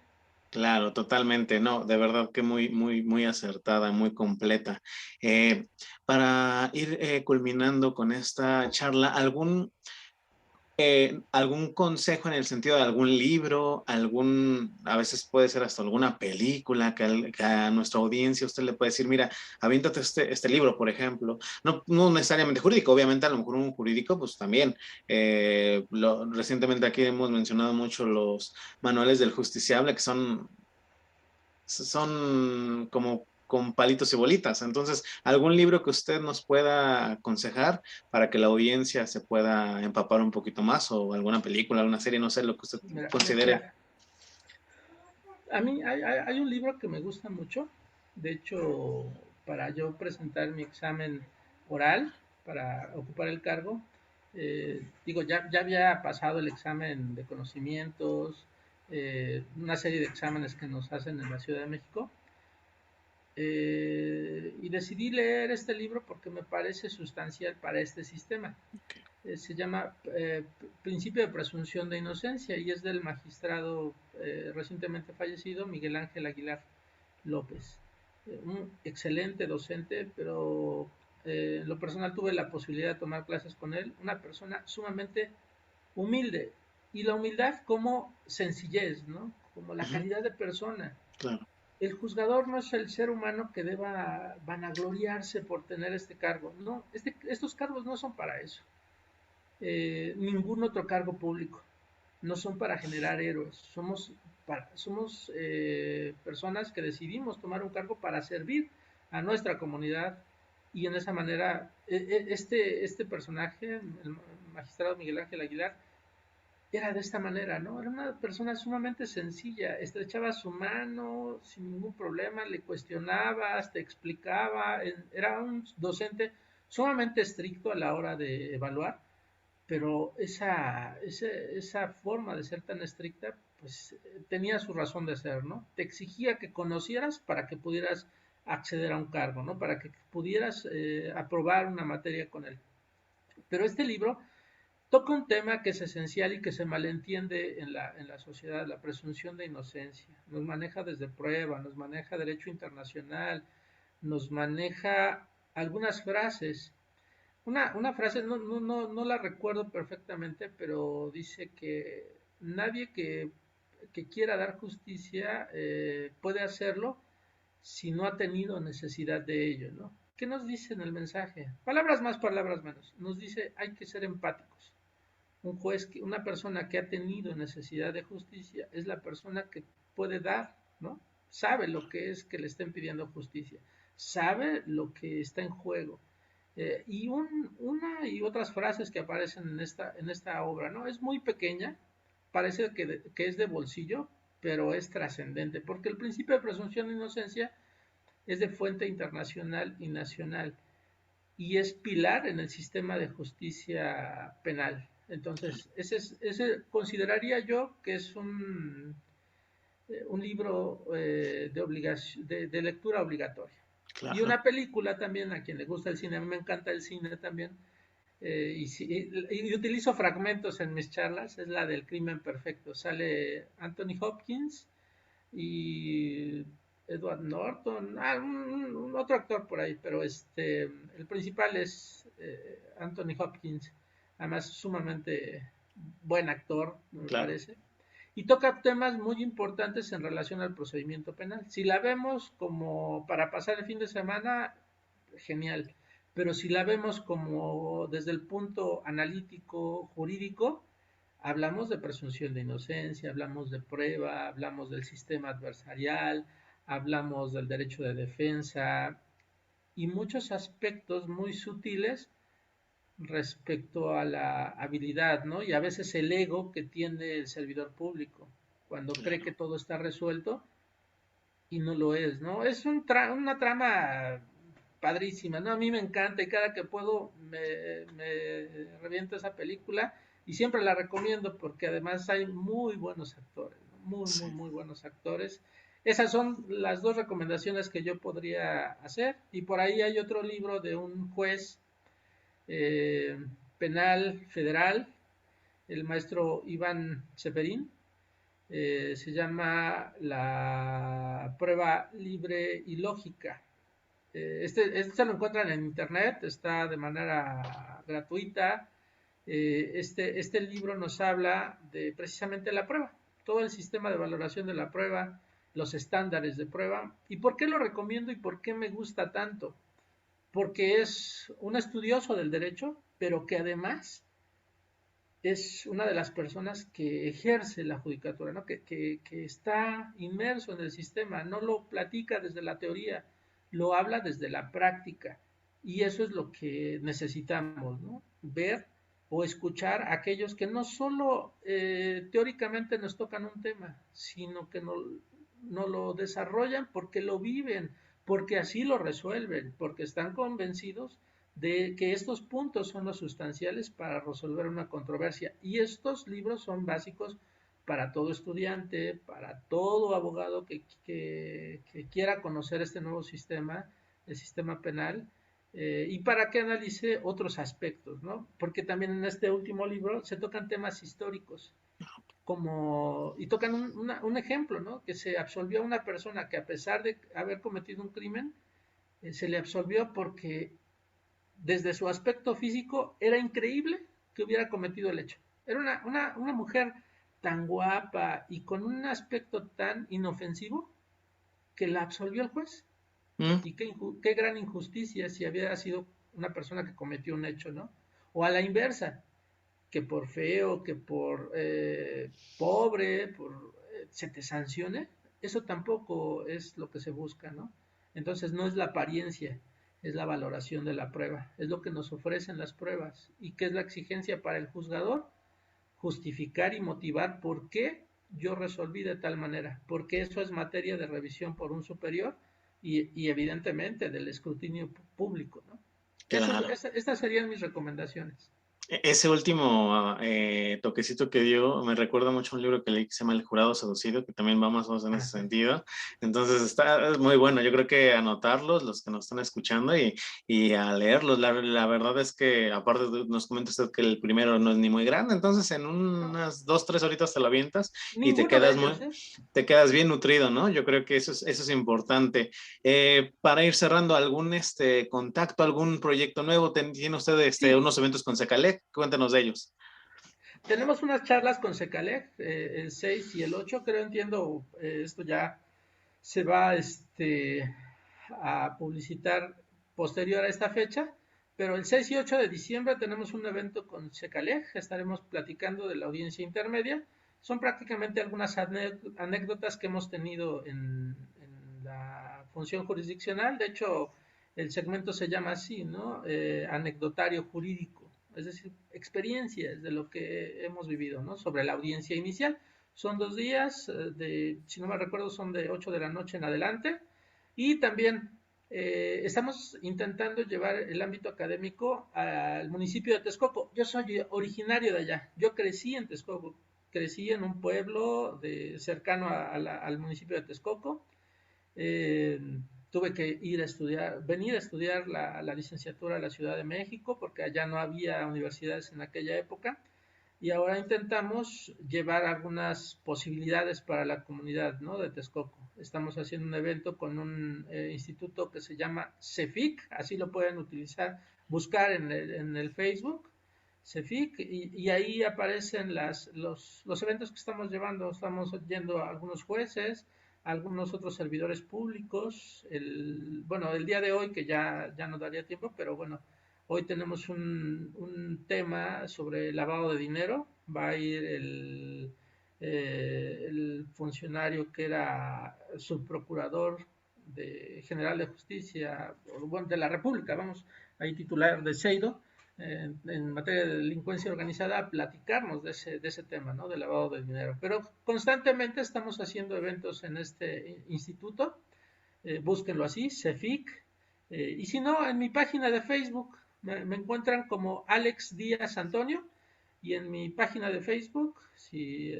Claro, totalmente, no, de verdad que muy, muy, muy acertada, muy completa. Eh, para ir culminando con esta charla, ¿algún consejo en el sentido de algún libro, a veces puede ser hasta alguna película que a nuestra audiencia usted le puede decir, mira, aviéntate este libro, por ejemplo, no necesariamente jurídico, obviamente a lo mejor un jurídico, pues también, recientemente aquí hemos mencionado mucho los manuales del justiciable, que son como con palitos y bolitas. Entonces, ¿algún libro que usted nos pueda aconsejar para que la audiencia se pueda empapar un poquito más o alguna película, alguna serie, no sé, lo que usted considere? Mira, a mí hay un libro que me gusta mucho. De hecho, para yo presentar mi examen oral, para ocupar el cargo, digo, ya había pasado el examen de conocimientos, una serie de exámenes que nos hacen en la Ciudad de México, y decidí leer este libro porque me parece sustancial para este sistema. Se llama Principio de Presunción de Inocencia y es del magistrado recientemente fallecido Miguel Ángel Aguilar López. Un excelente docente, pero en lo personal tuve la posibilidad de tomar clases con él, una persona sumamente humilde, y la humildad como sencillez, ¿no? Como la Ujú, calidad de persona. claro. El juzgador no es el ser humano que deba vanagloriarse por tener este cargo, no, estos cargos no son para eso. Ningún otro cargo público, no son para generar héroes, somos personas que decidimos tomar un cargo para servir a nuestra comunidad, y en esa manera este personaje, el magistrado Miguel Ángel Aguilar, era de esta manera, ¿no? Era una persona sumamente sencilla, estrechaba su mano sin ningún problema, le cuestionabas, te explicaba, era un docente sumamente estricto a la hora de evaluar, pero esa forma de ser tan estricta, pues tenía su razón de ser, ¿no? Te exigía que conocieras para que pudieras acceder a un cargo, ¿no? Para que pudieras aprobar una materia con él. Pero este libro toca un tema que es esencial y que se malentiende en la sociedad, la presunción de inocencia. Nos maneja desde prueba, nos maneja derecho internacional, nos maneja algunas frases. Una frase, no la recuerdo perfectamente, pero dice que nadie que quiera dar justicia puede hacerlo si no ha tenido necesidad de ello, ¿no? ¿Qué nos dice en el mensaje? Palabras más, palabras menos. Nos dice hay que ser empáticos. Una persona que ha tenido necesidad de justicia es la persona que puede dar, ¿no? Sabe lo que es que le estén pidiendo justicia, sabe lo que está en juego. Una y otras frases que aparecen en esta obra, ¿no? Es muy pequeña, parece que es de bolsillo, pero es trascendente, porque el principio de presunción de inocencia es de fuente internacional y nacional y es pilar en el sistema de justicia penal. Entonces, ese consideraría yo que es un libro de lectura obligatoria. Y Claro, una película también, a quien le gusta el cine, a mí me encanta el cine también, y utilizo fragmentos en mis charlas, es la del Crimen Perfecto. Sale Anthony Hopkins y Edward Norton, un otro actor por ahí, pero el principal es Anthony Hopkins, además sumamente buen actor, me claro. parece, y toca temas muy importantes en relación al procedimiento penal. Si la vemos como para pasar el fin de semana, genial, pero si la vemos como desde el punto analítico, jurídico, hablamos de presunción de inocencia, hablamos de prueba, hablamos del sistema adversarial, hablamos del derecho de defensa y muchos aspectos muy sutiles respecto a la habilidad, ¿no? Y a veces el ego que tiene el servidor público cuando cree que Claro. todo está resuelto y no lo es, ¿no? Es una trama padrísima, ¿no? A mí me encanta y cada que puedo me reviento esa película y siempre la recomiendo porque además hay muy buenos actores, ¿no? Muy, Sí. muy, muy buenos actores. Esas son las dos recomendaciones que yo podría hacer. Y por ahí hay otro libro de un juez eh, penal federal, el maestro Iván Seferín. Se llama La prueba libre y lógica. Este lo encuentran en internet, está de manera gratuita. Este libro nos habla de precisamente la prueba, todo el sistema de valoración de la prueba, los estándares de prueba. ¿Y por qué lo recomiendo y por qué me gusta tanto? Porque es un estudioso del derecho, pero que además es una de las personas que ejerce la judicatura, ¿no? Que está inmerso en el sistema, no lo platica desde la teoría, lo habla desde la práctica. Y eso es lo que necesitamos, ¿no? Ver o escuchar a aquellos que no solo teóricamente nos tocan un tema, sino que no lo desarrollan porque lo viven, porque así lo resuelven, porque están convencidos de que estos puntos son los sustanciales para resolver una controversia. Y estos libros son básicos para todo estudiante, para todo abogado que quiera conocer este nuevo sistema, el sistema penal, y para que analice otros aspectos, ¿no? Porque también en este último libro se tocan temas históricos, como, y tocan un ejemplo, ¿no? Que se absolvió a una persona que a pesar de haber cometido un crimen, se le absolvió porque desde su aspecto físico era increíble que hubiera cometido el hecho. Era una mujer tan guapa y con un aspecto tan inofensivo que la absolvió el juez. Mm, Y qué gran injusticia si había sido una persona que cometió un hecho, ¿no? O a la inversa, que por feo, que por pobre, se te sancione, eso tampoco es lo que se busca, ¿no? Entonces no es la apariencia, es la valoración de la prueba, es lo que nos ofrecen las pruebas. ¿Y qué es la exigencia para el juzgador? Justificar y motivar por qué yo resolví de tal manera, porque eso es materia de revisión por un superior y evidentemente del escrutinio público, ¿no? claro. Estas serían mis recomendaciones. Ese último toquecito que dio me recuerda mucho a un libro que leí que se llama El jurado seducido, que también va más o menos en ese Ajá. sentido. Entonces es muy bueno. Yo creo que anotarlos, los que nos están escuchando, y a leerlos. La verdad es que, aparte nos comenta usted que el primero no es ni muy grande, entonces en No, unas 2, 3 horitas te lo avientas y ninguno de ellos, ¿eh? te quedas bien nutrido, ¿no? Yo creo que eso es importante. Para ir cerrando, ¿algún contacto, algún proyecto nuevo? ¿Tiene usted Sí, unos eventos con Secalec? Cuéntanos de ellos. tenemos unas charlas con Secalec, el 6 y el 8, creo entiendo, esto ya se va a publicitar posterior a esta fecha, pero el 6 y 8 de diciembre tenemos un evento con Secalec, estaremos platicando de la audiencia intermedia, son prácticamente algunas anécdotas que hemos tenido en la función jurisdiccional, de hecho el segmento se llama así, ¿no? Anecdotario jurídico, es decir, experiencias de lo que hemos vivido, ¿no? Sobre la audiencia inicial. Son 2 días, si no me recuerdo, son de 8 de la noche en adelante. Y también estamos intentando llevar el ámbito académico al municipio de Texcoco. Yo soy originario de allá, yo crecí en Texcoco, crecí en un pueblo cercano al municipio de Texcoco. Eh, Tuve que ir a estudiar, venir a estudiar la licenciatura a la Ciudad de México porque allá no había universidades en aquella época y ahora intentamos llevar algunas posibilidades para la comunidad, ¿no? De Texcoco. Estamos haciendo un evento con un instituto que se llama CEFIC, así lo pueden utilizar, buscar en el Facebook, CEFIC, y ahí aparecen los eventos que estamos llevando. Estamos yendo a algunos jueces, a algunos otros servidores públicos. Bueno, el día de hoy, que ya no daría tiempo, pero bueno, hoy tenemos un tema sobre lavado de dinero. Va a ir el funcionario que era subprocurador general de justicia, bueno, de la República, vamos, ahí titular de Seido, en materia de delincuencia organizada, a platicarnos de ese tema, ¿no? Del lavado de dinero. Pero constantemente estamos haciendo eventos en este instituto, búsquenlo así, CEFIC, y si no, en mi página de Facebook me encuentran como Alex Díaz Antonio, Y en mi página de Facebook, si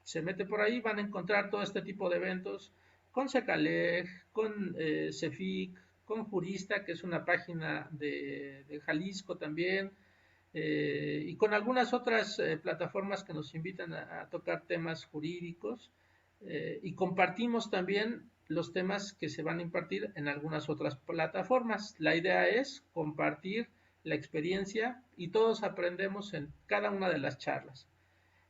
se mete por ahí, van a encontrar todo este tipo de eventos con Secaleg, con Cefic, con Jurista, que es una página de Jalisco también, y con algunas otras plataformas que nos invitan a tocar temas jurídicos, y compartimos también los temas que se van a impartir en algunas otras plataformas. La idea es compartir la experiencia y todos aprendemos en cada una de las charlas.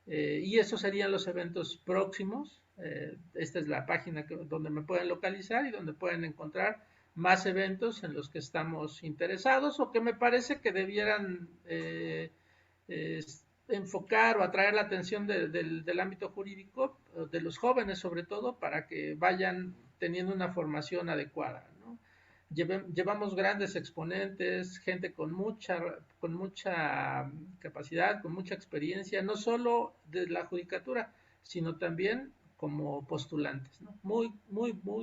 Y esos serían los eventos próximos. Esta es la página donde me pueden localizar y donde pueden encontrar más eventos en los que estamos interesados o que me parece que debieran eh, enfocar o atraer la atención del ámbito jurídico, de los jóvenes sobre todo, para que vayan teniendo una formación adecuada, ¿no? Llevamos grandes exponentes, gente con mucha capacidad, con mucha experiencia, no solo de la judicatura, sino también como postulantes, ¿no? Muy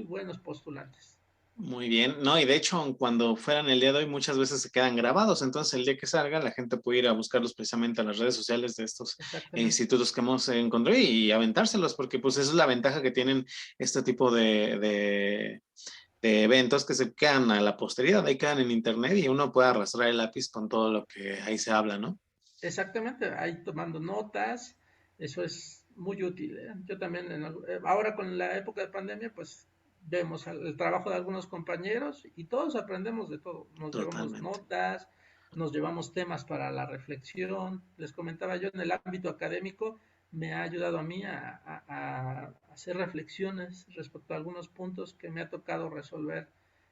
buenos postulantes. Muy bien, no, y de hecho, cuando fueran el día de hoy, muchas veces se quedan grabados, entonces el día que salga, la gente puede ir a buscarlos precisamente a las redes sociales de estos Exactamente. institutos que hemos encontrado y aventárselos, porque pues esa es la ventaja que tienen este tipo de eventos que se quedan a la posteridad, ahí quedan en internet y uno puede arrastrar el lápiz con todo lo que ahí se habla, ¿no? Exactamente, ahí tomando notas, eso es muy útil, ¿eh? Yo también, ahora con la época de pandemia, pues vemos el trabajo de algunos compañeros y todos aprendemos de todo. Nos llevamos Totalmente. notas, nos llevamos temas para la reflexión. Les comentaba yo, en el ámbito académico me ha ayudado a mí a hacer reflexiones respecto a algunos puntos que me ha tocado resolver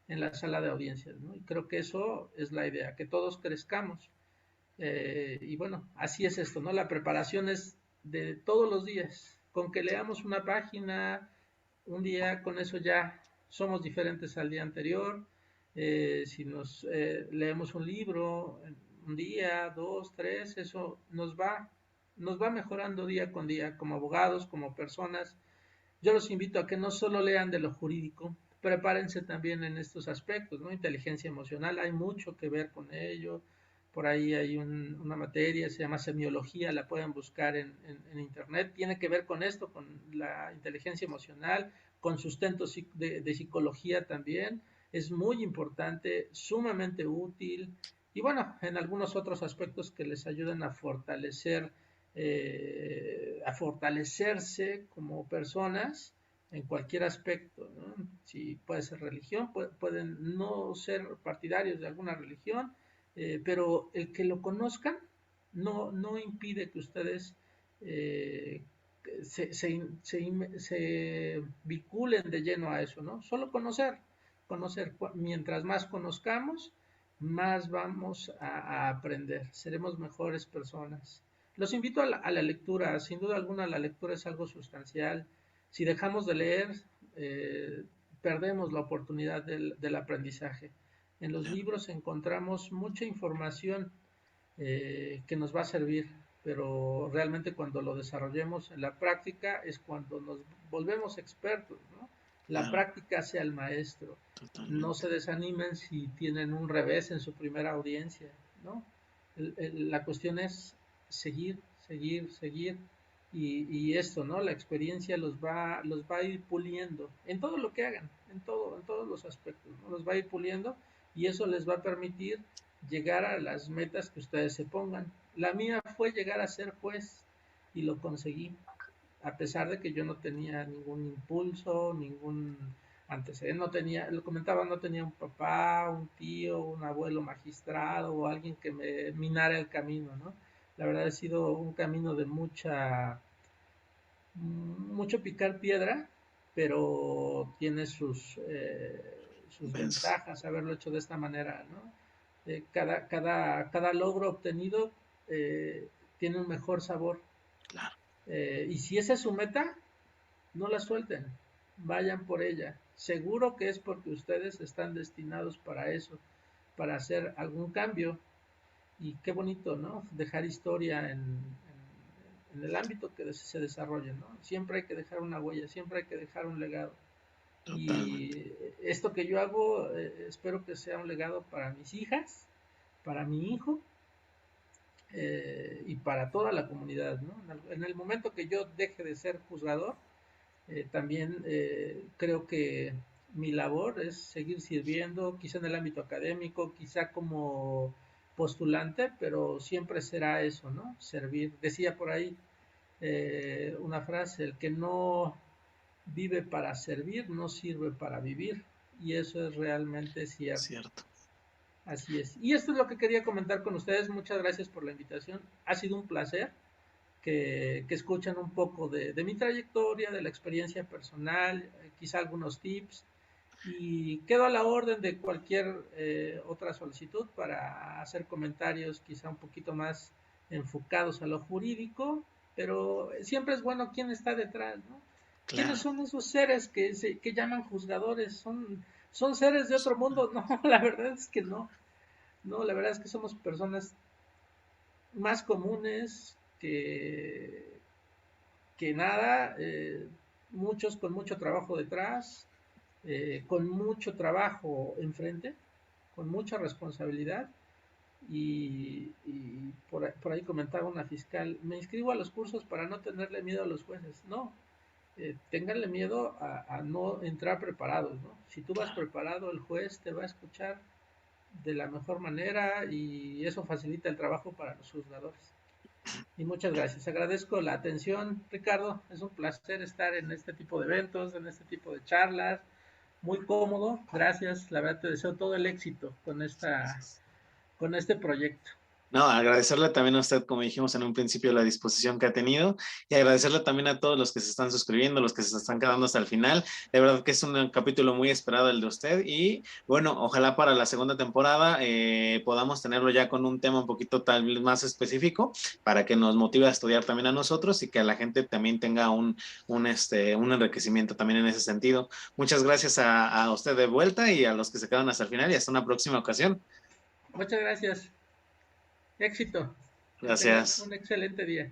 en la sala de audiencias, ¿no? Y creo que eso es la idea, que todos crezcamos. Y bueno, así es esto, ¿no? La preparación es de todos los días. Con que leamos una página un día, con eso ya somos diferentes al día anterior. Si nos leemos un libro un día, dos, tres, eso nos va mejorando día con día como abogados, como personas. Yo los invito a que no solo lean de lo jurídico, prepárense también en estos aspectos, ¿no? Inteligencia emocional, hay mucho que ver con ello. Por ahí hay una materia, se llama semiología, la pueden buscar en internet. Tiene que ver con esto, con la inteligencia emocional, con sustento de psicología también. Es muy importante, sumamente útil. Y bueno, en algunos otros aspectos que les ayudan a fortalecerse como personas en cualquier aspecto, ¿no? Si puede ser religión, pueden no ser partidarios de alguna religión, pero el que lo conozcan no impide que ustedes eh, se vinculen de lleno a eso, ¿no? Solo conocer, mientras más conozcamos, más vamos a aprender, seremos mejores personas. Los invito a la lectura, sin duda alguna la lectura es algo sustancial. Si dejamos de leer, eh, perdemos la oportunidad del aprendizaje. En los Claro. libros encontramos mucha información que nos va a servir, pero realmente cuando lo desarrollemos en la práctica es cuando nos volvemos expertos, ¿no? La Claro, práctica hace al maestro. No totalmente. se desanimen si tienen un revés en su primera audiencia, ¿no? La cuestión es seguir, y esto, ¿no? La experiencia los va a ir puliendo en todo lo que hagan, en todos los aspectos, ¿no? Los va a ir puliendo y eso les va a permitir llegar a las metas que ustedes se pongan. La mía fue llegar a ser juez y lo conseguí, a pesar de que yo no tenía ningún impulso, ningún antecedente, no tenía, lo comentaba, no tenía un papá, un tío, un abuelo magistrado o alguien que me minara el camino, ¿no? La verdad ha sido un camino de mucho picar piedra, pero tiene sus Ves, ventajas haberlo hecho de esta manera, ¿no? Cada logro obtenido tiene un mejor sabor. claro. Y si esa es su meta, no la suelten, vayan por ella. Seguro que es porque ustedes están destinados para eso, para hacer algún cambio. Y qué bonito, ¿no? Dejar historia en el ámbito que se desarrolle, ¿no? Siempre hay que dejar una huella, siempre hay que dejar un legado. Totalmente. Y esto que yo hago, espero que sea un legado para mis hijas, para mi hijo y para toda la comunidad, ¿no? En el momento que yo deje de ser juzgador, también creo que mi labor es seguir sirviendo, quizá en el ámbito académico, quizá como postulante, pero siempre será eso, ¿no? Servir. Decía por ahí una frase, el que no vive para servir, no sirve para vivir. Y eso es realmente cierto. Cierto. Así es. Y esto es lo que quería comentar con ustedes. Muchas gracias por la invitación. Ha sido un placer que escuchen un poco de mi trayectoria, de la experiencia personal, quizá algunos tips. Y quedo a la orden de cualquier otra solicitud para hacer comentarios quizá un poquito más enfocados a lo jurídico, pero siempre es bueno quién está detrás, ¿no? ¿Quiénes Claro. son esos seres que llaman juzgadores? ¿Son seres de otro mundo? No, la verdad es que no. No, la verdad es que somos personas más comunes que nada, muchos con mucho trabajo detrás, con mucho trabajo enfrente, con mucha responsabilidad. Y por ahí comentaba una fiscal, me inscribo a los cursos para no tenerle miedo a los jueces. No, ténganle miedo a no entrar preparados, ¿no? Si tú vas Claro. preparado, el juez te va a escuchar de la mejor manera y eso facilita el trabajo para los juzgadores. Y muchas gracias. Agradezco la atención, Ricardo. Es un placer estar en este tipo de eventos, en este tipo de charlas. Muy cómodo. Gracias. La verdad te deseo todo el éxito con este proyecto. No, agradecerle también a usted, como dijimos en un principio, la disposición que ha tenido y agradecerle también a todos los que se están suscribiendo, los que se están quedando hasta el final. De verdad que es un capítulo muy esperado el de usted y bueno, ojalá para la segunda temporada podamos tenerlo ya con un tema un poquito tal vez más específico para que nos motive a estudiar también a nosotros y que la gente también tenga un enriquecimiento también en ese sentido. Muchas gracias a usted de vuelta y a los que se quedan hasta el final y hasta una próxima ocasión. Muchas gracias. Éxito. Que tengan Gracias. un excelente día.